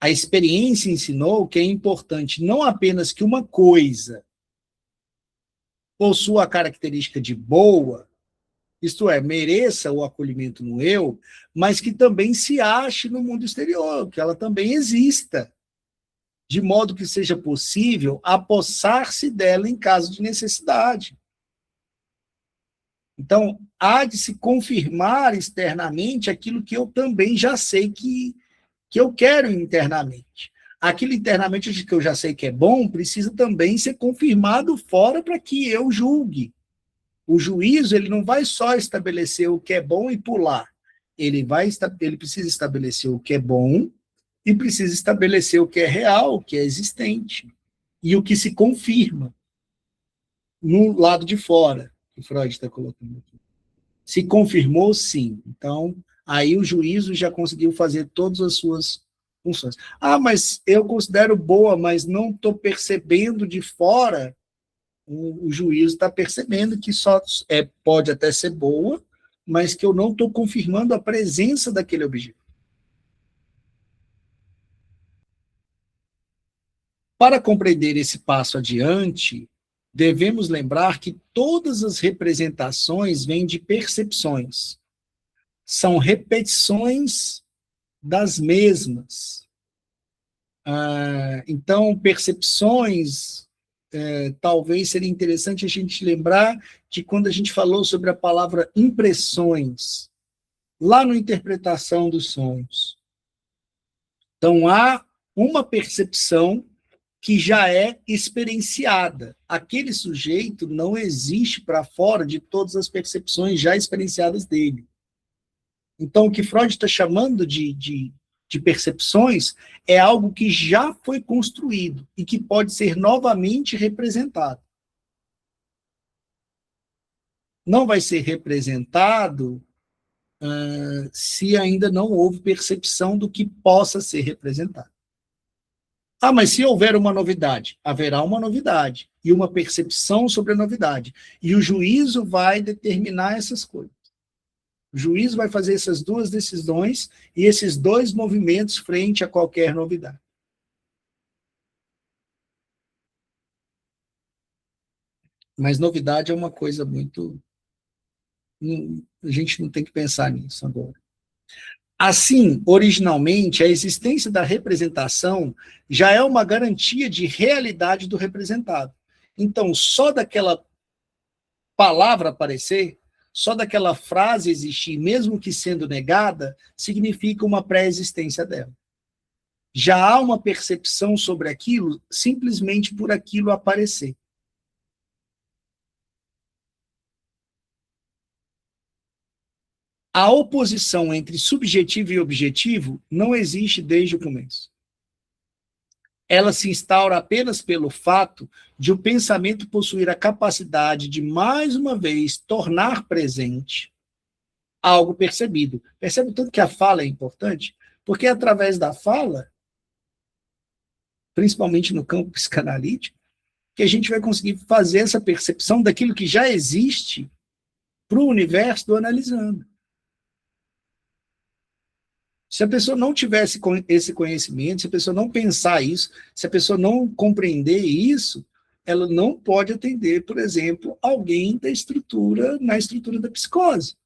A experiência ensinou que é importante não apenas que uma coisa possua a característica de boa, isto é, mereça o acolhimento no eu, mas que também se ache no mundo exterior, que ela também exista, de modo que seja possível apossar-se dela em caso de necessidade. Então, há de se confirmar externamente aquilo que eu também já sei que eu quero internamente. Aquilo internamente que eu já sei que é bom, precisa também ser confirmado fora para que eu julgue. O juízo, ele não vai só estabelecer o que é bom e pular. Ele precisa estabelecer o que é bom e precisa estabelecer o que é real, o que é existente e o que se confirma no lado de fora, que Freud está colocando aqui. Se confirmou, sim. Então, aí o juízo já conseguiu fazer todas as suas funções. Ah, mas eu considero boa, mas não estou percebendo de fora. O juízo está percebendo que só pode até ser boa, mas que eu não estou confirmando a presença daquele objeto. Para compreender esse passo adiante, devemos lembrar que todas as representações vêm de percepções. São repetições das mesmas. Então, percepções, talvez seria interessante a gente lembrar que quando a gente falou sobre a palavra impressões, lá no Interpretação dos Sonhos. Então, há uma percepção que já é experienciada. Aquele sujeito não existe para fora de todas as percepções já experienciadas dele. Então, o que Freud está chamando de percepções é algo que já foi construído e que pode ser novamente representado. Não vai ser representado se ainda não houve percepção do que possa ser representado. Ah, mas se houver uma novidade, haverá uma novidade e uma percepção sobre a novidade. E o juízo vai determinar essas coisas. O juiz vai fazer essas duas decisões e esses dois movimentos frente a qualquer novidade. Mas novidade é uma coisa muito... A gente não tem que pensar nisso agora. Assim, originalmente, a existência da representação já é uma garantia de realidade do representado. Então, só daquela palavra aparecer, só daquela frase existir, mesmo que sendo negada, significa uma pré-existência dela. Já há uma percepção sobre aquilo simplesmente por aquilo aparecer. A oposição entre subjetivo e objetivo não existe desde o começo. Ela se instaura apenas pelo fato de o pensamento possuir a capacidade de, mais uma vez, tornar presente algo percebido. Percebe tanto que a fala é importante? Porque é através da fala, principalmente no campo psicanalítico, que a gente vai conseguir fazer essa percepção daquilo que já existe para o universo do analisando. Se a pessoa não tivesse esse conhecimento, se a pessoa não pensar isso, se a pessoa não compreender isso, ela não pode atender, por exemplo, alguém na estrutura da psicose.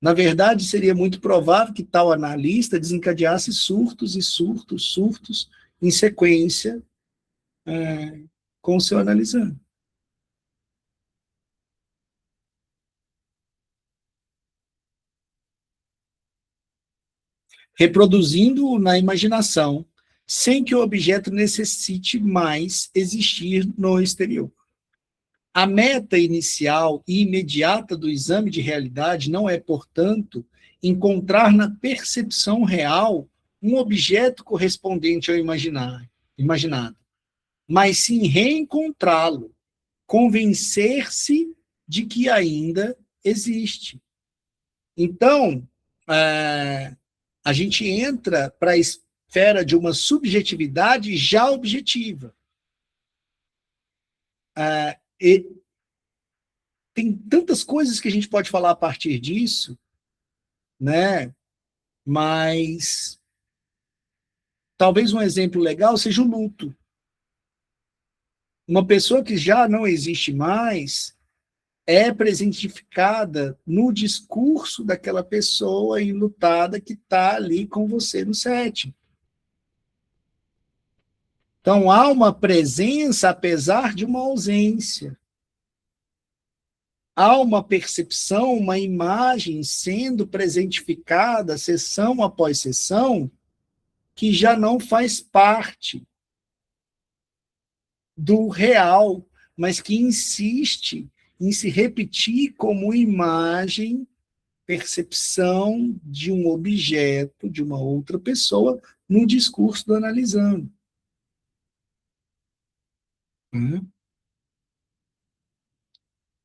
Na verdade, seria muito provável que tal analista desencadeasse surtos e surtos em sequência com o seu analisando. Reproduzindo-o na imaginação, sem que o objeto necessite mais existir no exterior. A meta inicial e imediata do exame de realidade não é, portanto, encontrar na percepção real um objeto correspondente ao imaginado, mas sim reencontrá-lo, convencer-se de que ainda existe. Então, a gente entra para a esfera de uma subjetividade já objetiva. E tem tantas coisas que a gente pode falar a partir disso, né? Mas talvez um exemplo legal seja o luto. Uma pessoa que já não existe mais é presentificada no discurso daquela pessoa enlutada que está ali com você no set. Então, há uma presença, apesar de uma ausência. Há uma percepção, uma imagem sendo presentificada, sessão após sessão, que já não faz parte do real, mas que insiste em se repetir como imagem, percepção de um objeto, de uma outra pessoa, no discurso do analisando.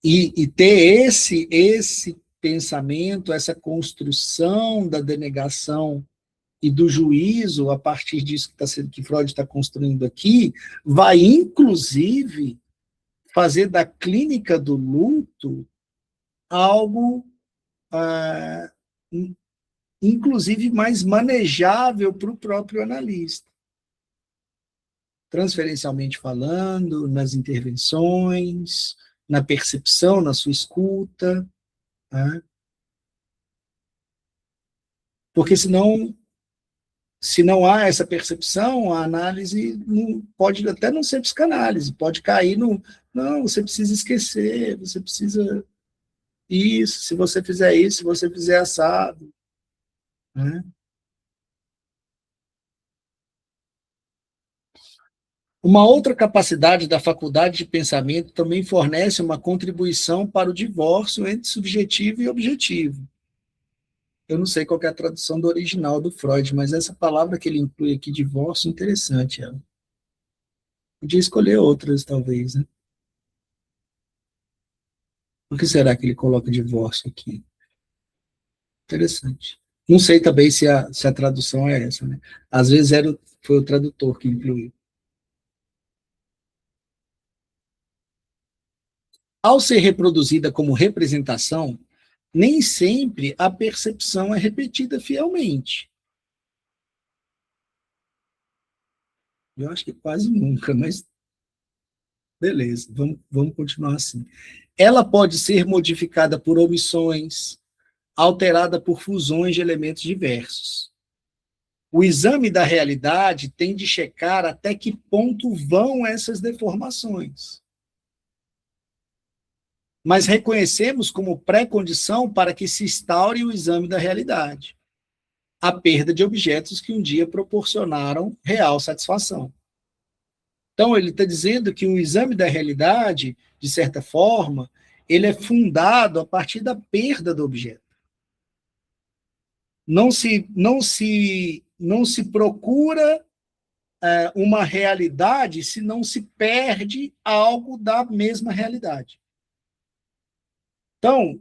E ter esse pensamento, essa construção da denegação e do juízo, a partir disso que Freud está construindo aqui, vai, inclusive, fazer da clínica do luto algo, inclusive, mais manejável para o próprio analista. Transferencialmente falando, nas intervenções, na percepção, na sua escuta. Né? Porque senão, se não há essa percepção, a análise pode até não ser psicanálise, pode cair no... Não, você precisa esquecer, você precisa... Isso, se você fizer isso, se você fizer assado. Né? Uma outra capacidade da faculdade de pensamento também fornece uma contribuição para o divórcio entre subjetivo e objetivo. Eu não sei qual é a tradução do original do Freud, mas essa palavra que ele inclui aqui, divórcio, interessante. Ela. Podia escolher outras, talvez. Né? Por que será que ele coloca divórcio aqui? Interessante. Não sei também se a tradução é essa. Né? Às vezes foi o tradutor que incluiu. Ao ser reproduzida como representação, nem sempre a percepção é repetida fielmente. Eu acho que quase nunca, mas beleza, vamos continuar assim. Ela pode ser modificada por omissões, alterada por fusões de elementos diversos. O exame da realidade tem de checar até que ponto vão essas deformações. Mas reconhecemos como pré-condição para que se instaure o exame da realidade a perda de objetos que um dia proporcionaram real satisfação. Então, ele está dizendo que o exame da realidade, de certa forma, ele é fundado a partir da perda do objeto. Não se procura uma realidade se não se perde algo da mesma realidade. Então,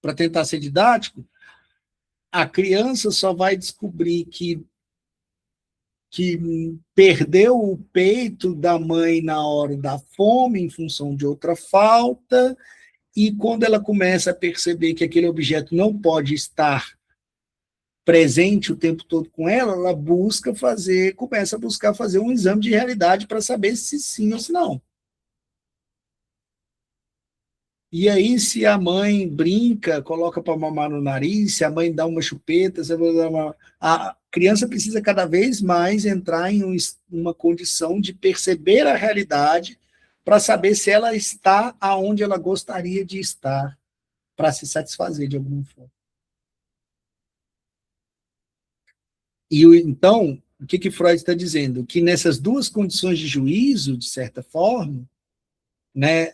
para tentar ser didático, a criança só vai descobrir que perdeu o peito da mãe na hora da fome, em função de outra falta, e quando ela começa a perceber que aquele objeto não pode estar presente o tempo todo com ela, ela começa a buscar fazer um exame de realidade para saber se sim ou se não. E aí, se a mãe brinca, coloca para mamar no nariz, se a mãe dá uma chupeta, a criança precisa cada vez mais entrar em uma condição de perceber a realidade para saber se ela está aonde ela gostaria de estar, para se satisfazer de alguma forma. E então, o que Freud está dizendo? Que nessas duas condições de juízo, de certa forma, né,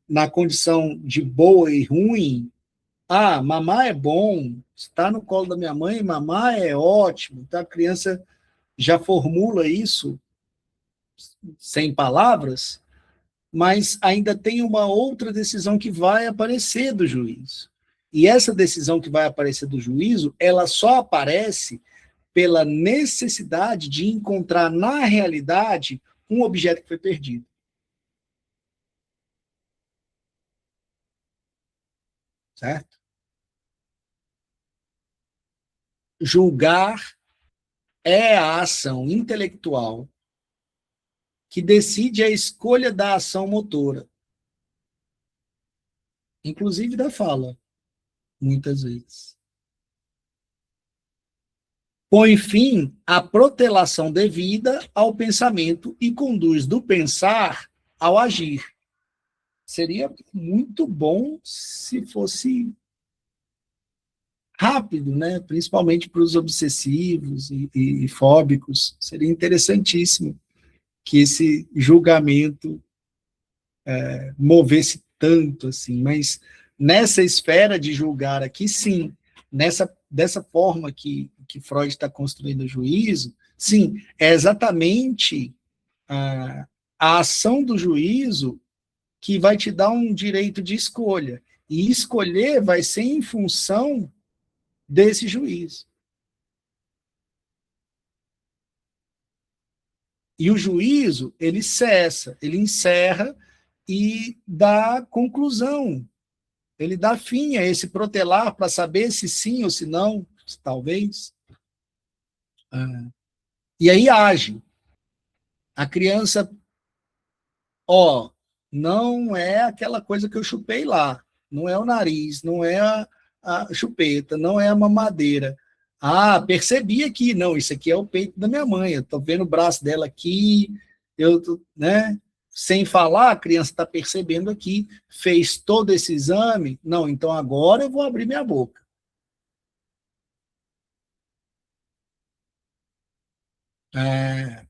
na condição de boa e ruim, mamar é bom, estar no colo da minha mãe, mamar é ótimo, então a criança já formula isso sem palavras, mas ainda tem uma outra decisão que vai aparecer do juízo. E essa decisão que vai aparecer do juízo, ela só aparece pela necessidade de encontrar na realidade um objeto que foi perdido. Certo? Julgar é a ação intelectual que decide a escolha da ação motora, inclusive da fala, muitas vezes. Põe fim à protelação devida ao pensamento e conduz do pensar ao agir. Seria muito bom se fosse rápido, né? Principalmente para os obsessivos e fóbicos. Seria interessantíssimo que esse julgamento movesse tanto assim, mas nessa esfera de julgar aqui, sim, dessa forma que Freud está construindo o juízo, sim, é exatamente a ação do juízo que vai te dar um direito de escolha, e escolher vai ser em função desse juízo. E o juízo, ele cessa, ele encerra e dá conclusão. Ele dá fim a esse protelar para saber se sim ou se não, talvez. E aí age. A criança, não é aquela coisa que eu chupei lá. Não é o nariz, não é a chupeta, não é a mamadeira. Percebi aqui, não, isso aqui é o peito da minha mãe, eu estou vendo o braço dela aqui, né? Sem falar, a criança está percebendo aqui, fez todo esse exame, não, então agora eu vou abrir minha boca. A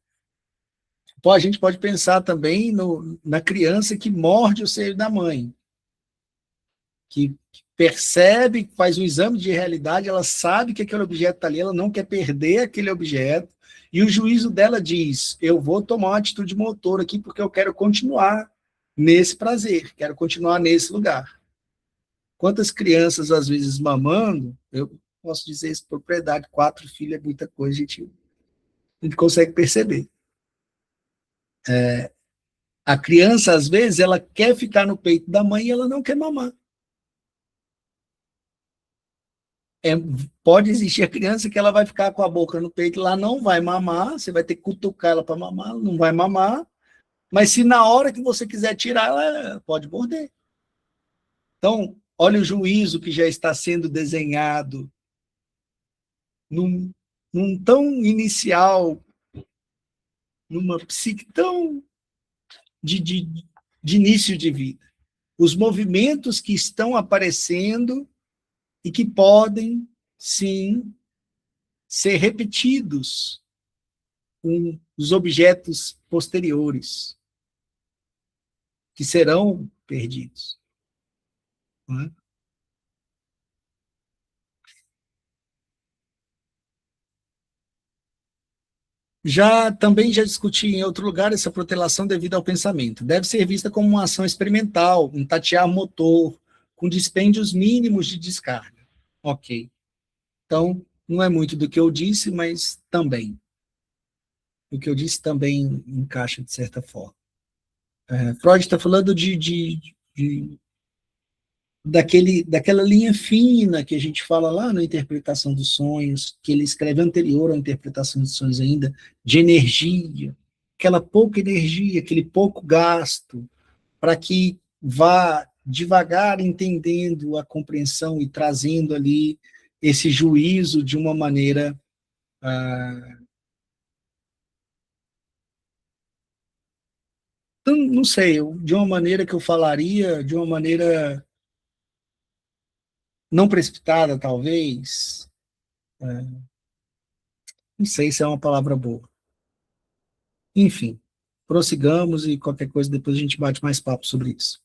gente pode pensar também na criança que morde o seio da mãe, que percebe, faz um exame de realidade, ela sabe que aquele objeto está ali, ela não quer perder aquele objeto, e o juízo dela diz, eu vou tomar uma atitude motora aqui porque eu quero continuar nesse prazer, quero continuar nesse lugar. Quantas crianças, às vezes, mamando, eu posso dizer isso com propriedade, 4 filhos é muita coisa, a gente consegue perceber. A criança, às vezes, ela quer ficar no peito da mãe e ela não quer mamar. Pode existir a criança que ela vai ficar com a boca no peito, lá não vai mamar, você vai ter que cutucar ela para mamar, ela não vai mamar, mas se na hora que você quiser tirar, ela pode morder. Então, olha o juízo que já está sendo desenhado num tão inicial, numa psique tão de início de vida. Os movimentos que estão aparecendo e que podem, sim, ser repetidos com os objetos posteriores, que serão perdidos. Não é? Também já discuti em outro lugar essa protelação devida ao pensamento. Deve ser vista como uma ação experimental, um tatear motor, com dispêndios mínimos de descarga. Ok. Então, não é muito do que eu disse, mas também. O que eu disse também encaixa de certa forma. Freud está falando daquela linha fina que a gente fala lá na interpretação dos sonhos, que ele escreve anterior à interpretação dos sonhos ainda, de energia, aquela pouca energia, aquele pouco gasto, para que vá devagar entendendo a compreensão e trazendo ali esse juízo de uma maneira não sei, de uma maneira que eu falaria, de uma maneira não precipitada, talvez, Não sei se é uma palavra boa. Enfim, prossigamos e qualquer coisa depois a gente bate mais papo sobre isso.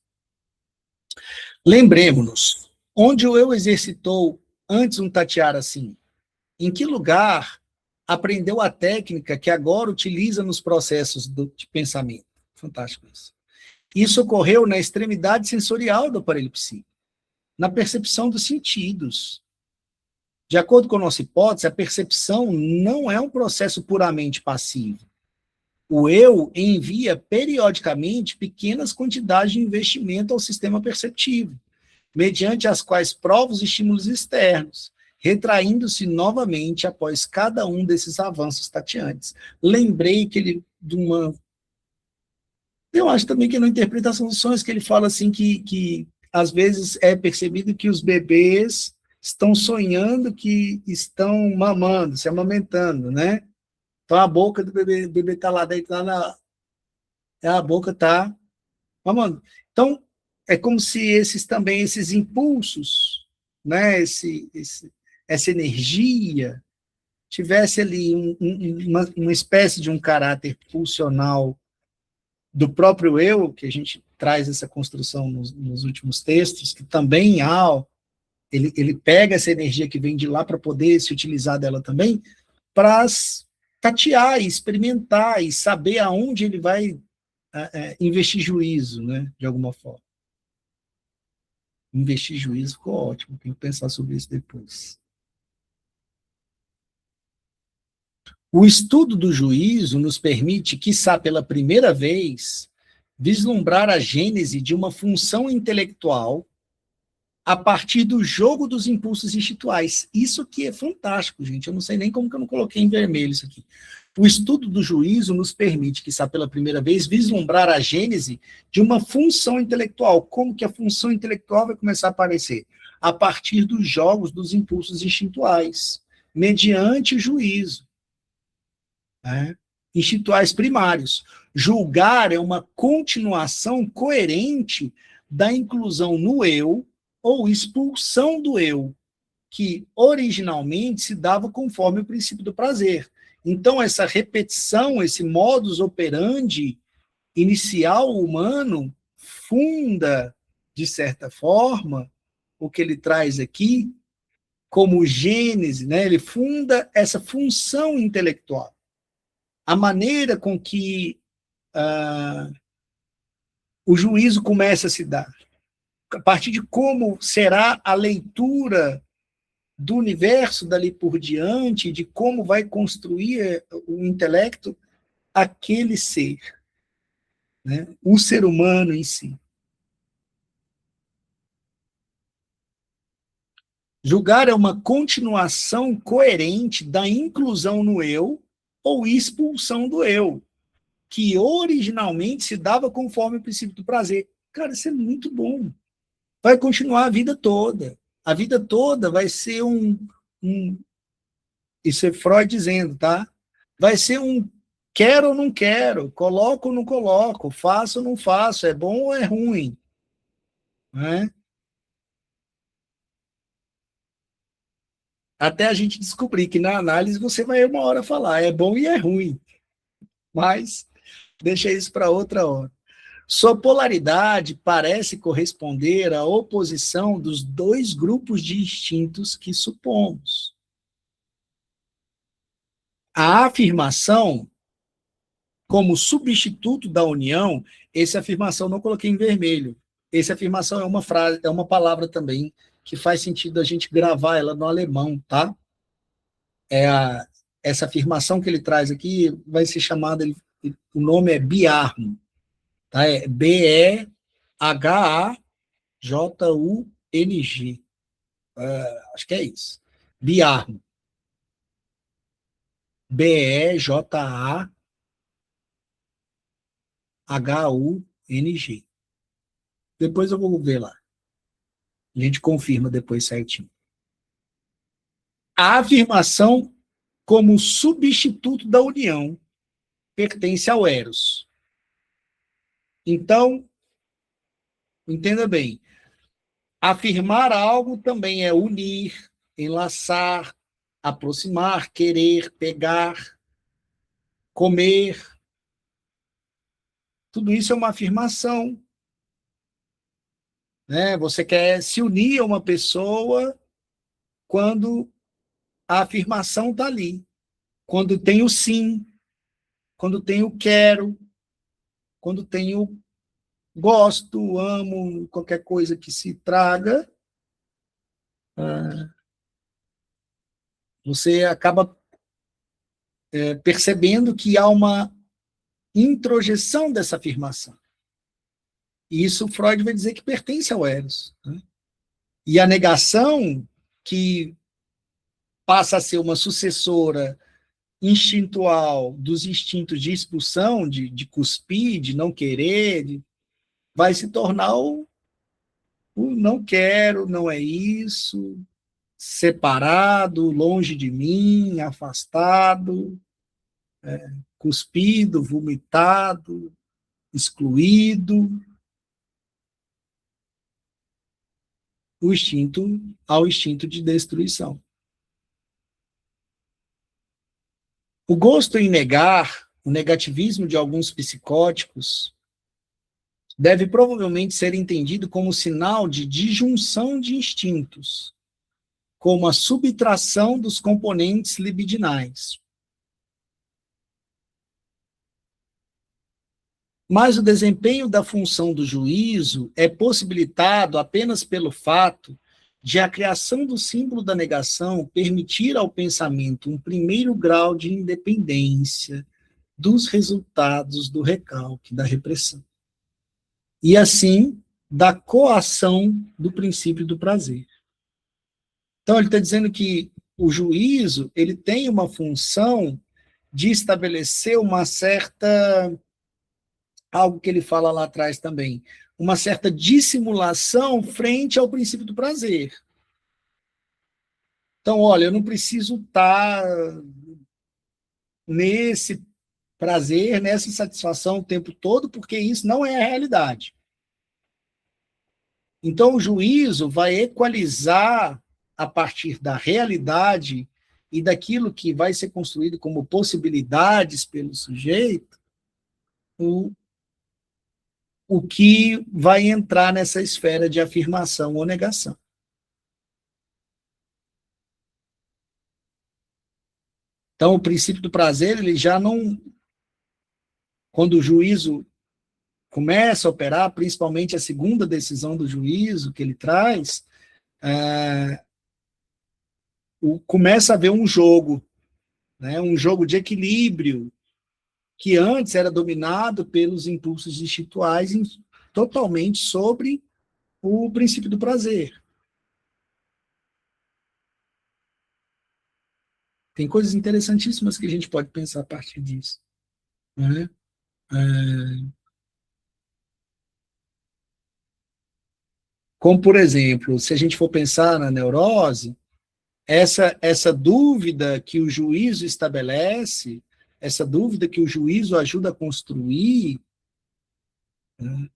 Lembremos-nos, onde o eu exercitou antes um tatear assim? Em que lugar aprendeu a técnica que agora utiliza nos processos de pensamento? Fantástico isso. Isso ocorreu na extremidade sensorial do aparelho psíquico, na percepção dos sentidos. De acordo com a nossa hipótese, a percepção não é um processo puramente passivo. O eu envia periodicamente pequenas quantidades de investimento ao sistema perceptivo, mediante as quais prova os estímulos externos, retraindo-se novamente após cada um desses avanços tateantes. Lembrei que ele, de uma... Eu acho também que na interpretação dos sonhos, que ele fala assim que às vezes é percebido que os bebês estão sonhando que estão mamando, se amamentando, né? Então a boca do bebê está lá deitada, a boca está mamando. Então, é como se esses impulsos, né, essa energia, tivesse ali uma espécie de um caráter pulsional do próprio eu, que a gente traz essa construção nos últimos textos, que também ele pega essa energia que vem de lá para poder se utilizar dela também, para tatear e experimentar e saber aonde ele vai investir juízo, né, de alguma forma. Investir juízo ficou ótimo, tenho que pensar sobre isso depois. O estudo do juízo nos permite, quiçá pela primeira vez, vislumbrar a gênese de uma função intelectual a partir do jogo dos impulsos instintuais. Isso aqui é fantástico, gente. Eu não sei nem como que eu não coloquei em vermelho isso aqui. O estudo do juízo nos permite, quiçá pela primeira vez, vislumbrar a gênese de uma função intelectual. Como que a função intelectual vai começar a aparecer? A partir dos jogos dos impulsos instintuais, mediante o juízo. Né? Instintuais primários. Julgar é uma continuação coerente da inclusão no eu ou expulsão do eu, que originalmente se dava conforme o princípio do prazer. Então, essa repetição, esse modus operandi inicial humano, funda, de certa forma, o que ele traz aqui como gênese, né? Ele funda essa função intelectual. A maneira com que o juízo começa a se dar, a partir de como será a leitura do universo dali por diante, de como vai construir o intelecto aquele ser, né? O ser humano em si. Julgar é uma continuação coerente da inclusão no eu ou expulsão do eu, que originalmente se dava conforme o princípio do prazer. Cara, isso é muito bom. Vai continuar a vida toda. A vida toda vai ser isso é Freud dizendo, tá? Vai ser quero ou não quero, coloco ou não coloco, faço ou não faço, é bom ou é ruim. Né? Até a gente descobrir que na análise você vai uma hora falar, é bom e é ruim. Mas deixa isso para outra hora. Sua polaridade parece corresponder à oposição dos dois grupos de instintos que supomos. A afirmação, como substituto da união, essa afirmação não coloquei em vermelho. Essa afirmação é uma frase, é uma palavra também que faz sentido a gente gravar ela no alemão, tá? Essa afirmação que ele traz aqui vai ser chamada, o nome é Biarm, tá? É Behajung. Acho que é isso. Biarm. Behajung. Depois eu vou ver lá. A gente confirma depois certinho. A afirmação como substituto da união pertence ao Eros. Então, entenda bem, afirmar algo também é unir, enlaçar, aproximar, querer, pegar, comer. Tudo isso é uma afirmação. Né? Você quer se unir a uma pessoa quando a afirmação está ali. Quando tem o sim, quando tem o quero, quando tem o gosto, amo, qualquer coisa que se traga, você acaba percebendo que há uma introjeção dessa afirmação. E isso Freud vai dizer que pertence ao Eros. Né? E a negação, que passa a ser uma sucessora instintual dos instintos de expulsão, de cuspir, de não querer, vai se tornar o não quero, não é isso, separado, longe de mim, afastado, cuspido, vomitado, excluído, ao instinto de destruição. O gosto em negar, o negativismo de alguns psicóticos, deve provavelmente ser entendido como sinal de disjunção de instintos, como a subtração dos componentes libidinais. Mas o desempenho da função do juízo é possibilitado apenas pelo fato de a criação do símbolo da negação permitir ao pensamento um primeiro grau de independência dos resultados do recalque, da repressão. E assim, da coação do princípio do prazer. Então, ele está dizendo que o juízo ele tem uma função de estabelecer uma certa, algo que ele fala lá atrás também, uma certa dissimulação frente ao princípio do prazer. Então, olha, eu não preciso estar nesse prazer, nessa satisfação o tempo todo, porque isso não é a realidade. Então, o juízo vai equalizar a partir da realidade e daquilo que vai ser construído como possibilidades pelo sujeito, o que vai entrar nessa esfera de afirmação ou negação. Então, o princípio do prazer, ele já não... Quando o juízo começa a operar, principalmente a segunda decisão do juízo que ele traz, começa a haver um jogo, né, um jogo de equilíbrio, que antes era dominado pelos impulsos instintuais totalmente sobre o princípio do prazer. Tem coisas interessantíssimas que a gente pode pensar a partir disso. Né? Como, por exemplo, se a gente for pensar na neurose, essa dúvida que o juízo estabelece, essa dúvida que o juízo ajuda a construir, né,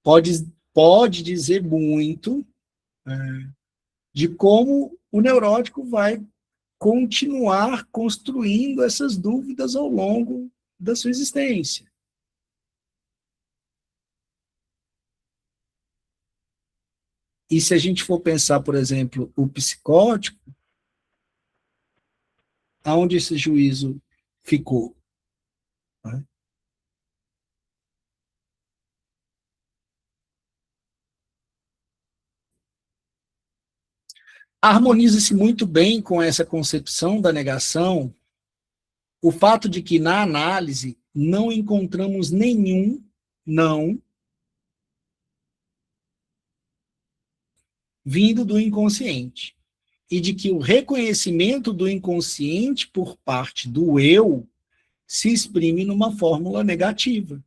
pode dizer muito de como o neurótico vai continuar construindo essas dúvidas ao longo da sua existência. E se a gente for pensar, por exemplo, o psicótico, aonde esse juízo ficou? Né? Harmoniza-se muito bem com essa concepção da negação o fato de que, na análise, não encontramos nenhum não vindo do inconsciente, e de que o reconhecimento do inconsciente por parte do eu se exprime numa fórmula negativa.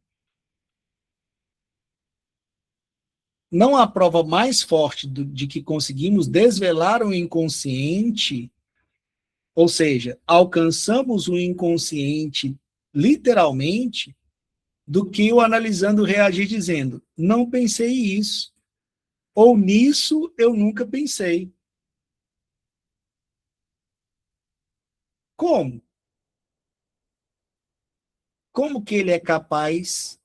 Não há prova mais forte de que conseguimos desvelar o inconsciente, ou seja, alcançamos o inconsciente literalmente, do que o analisando reagir dizendo, não pensei isso, ou nisso eu nunca pensei. Como? Como que ele é capaz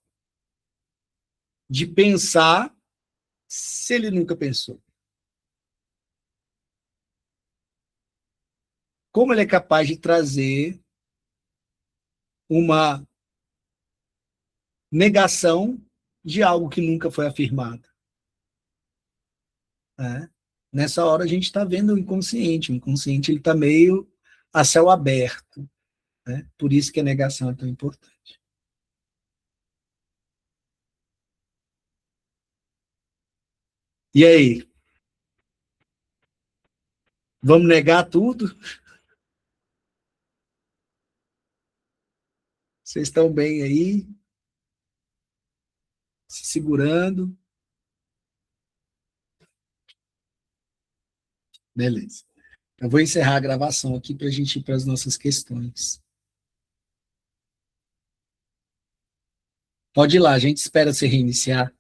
de pensar se ele nunca pensou? Como ele é capaz de trazer uma negação de algo que nunca foi afirmado? Né? Nessa hora a gente está vendo o inconsciente. O inconsciente está meio a céu aberto. Né? Por isso que a negação é tão importante. E aí? Vamos negar tudo? Vocês estão bem aí? Se segurando? Beleza. Eu vou encerrar a gravação aqui para a gente ir para as nossas questões. Pode ir lá, a gente espera se reiniciar.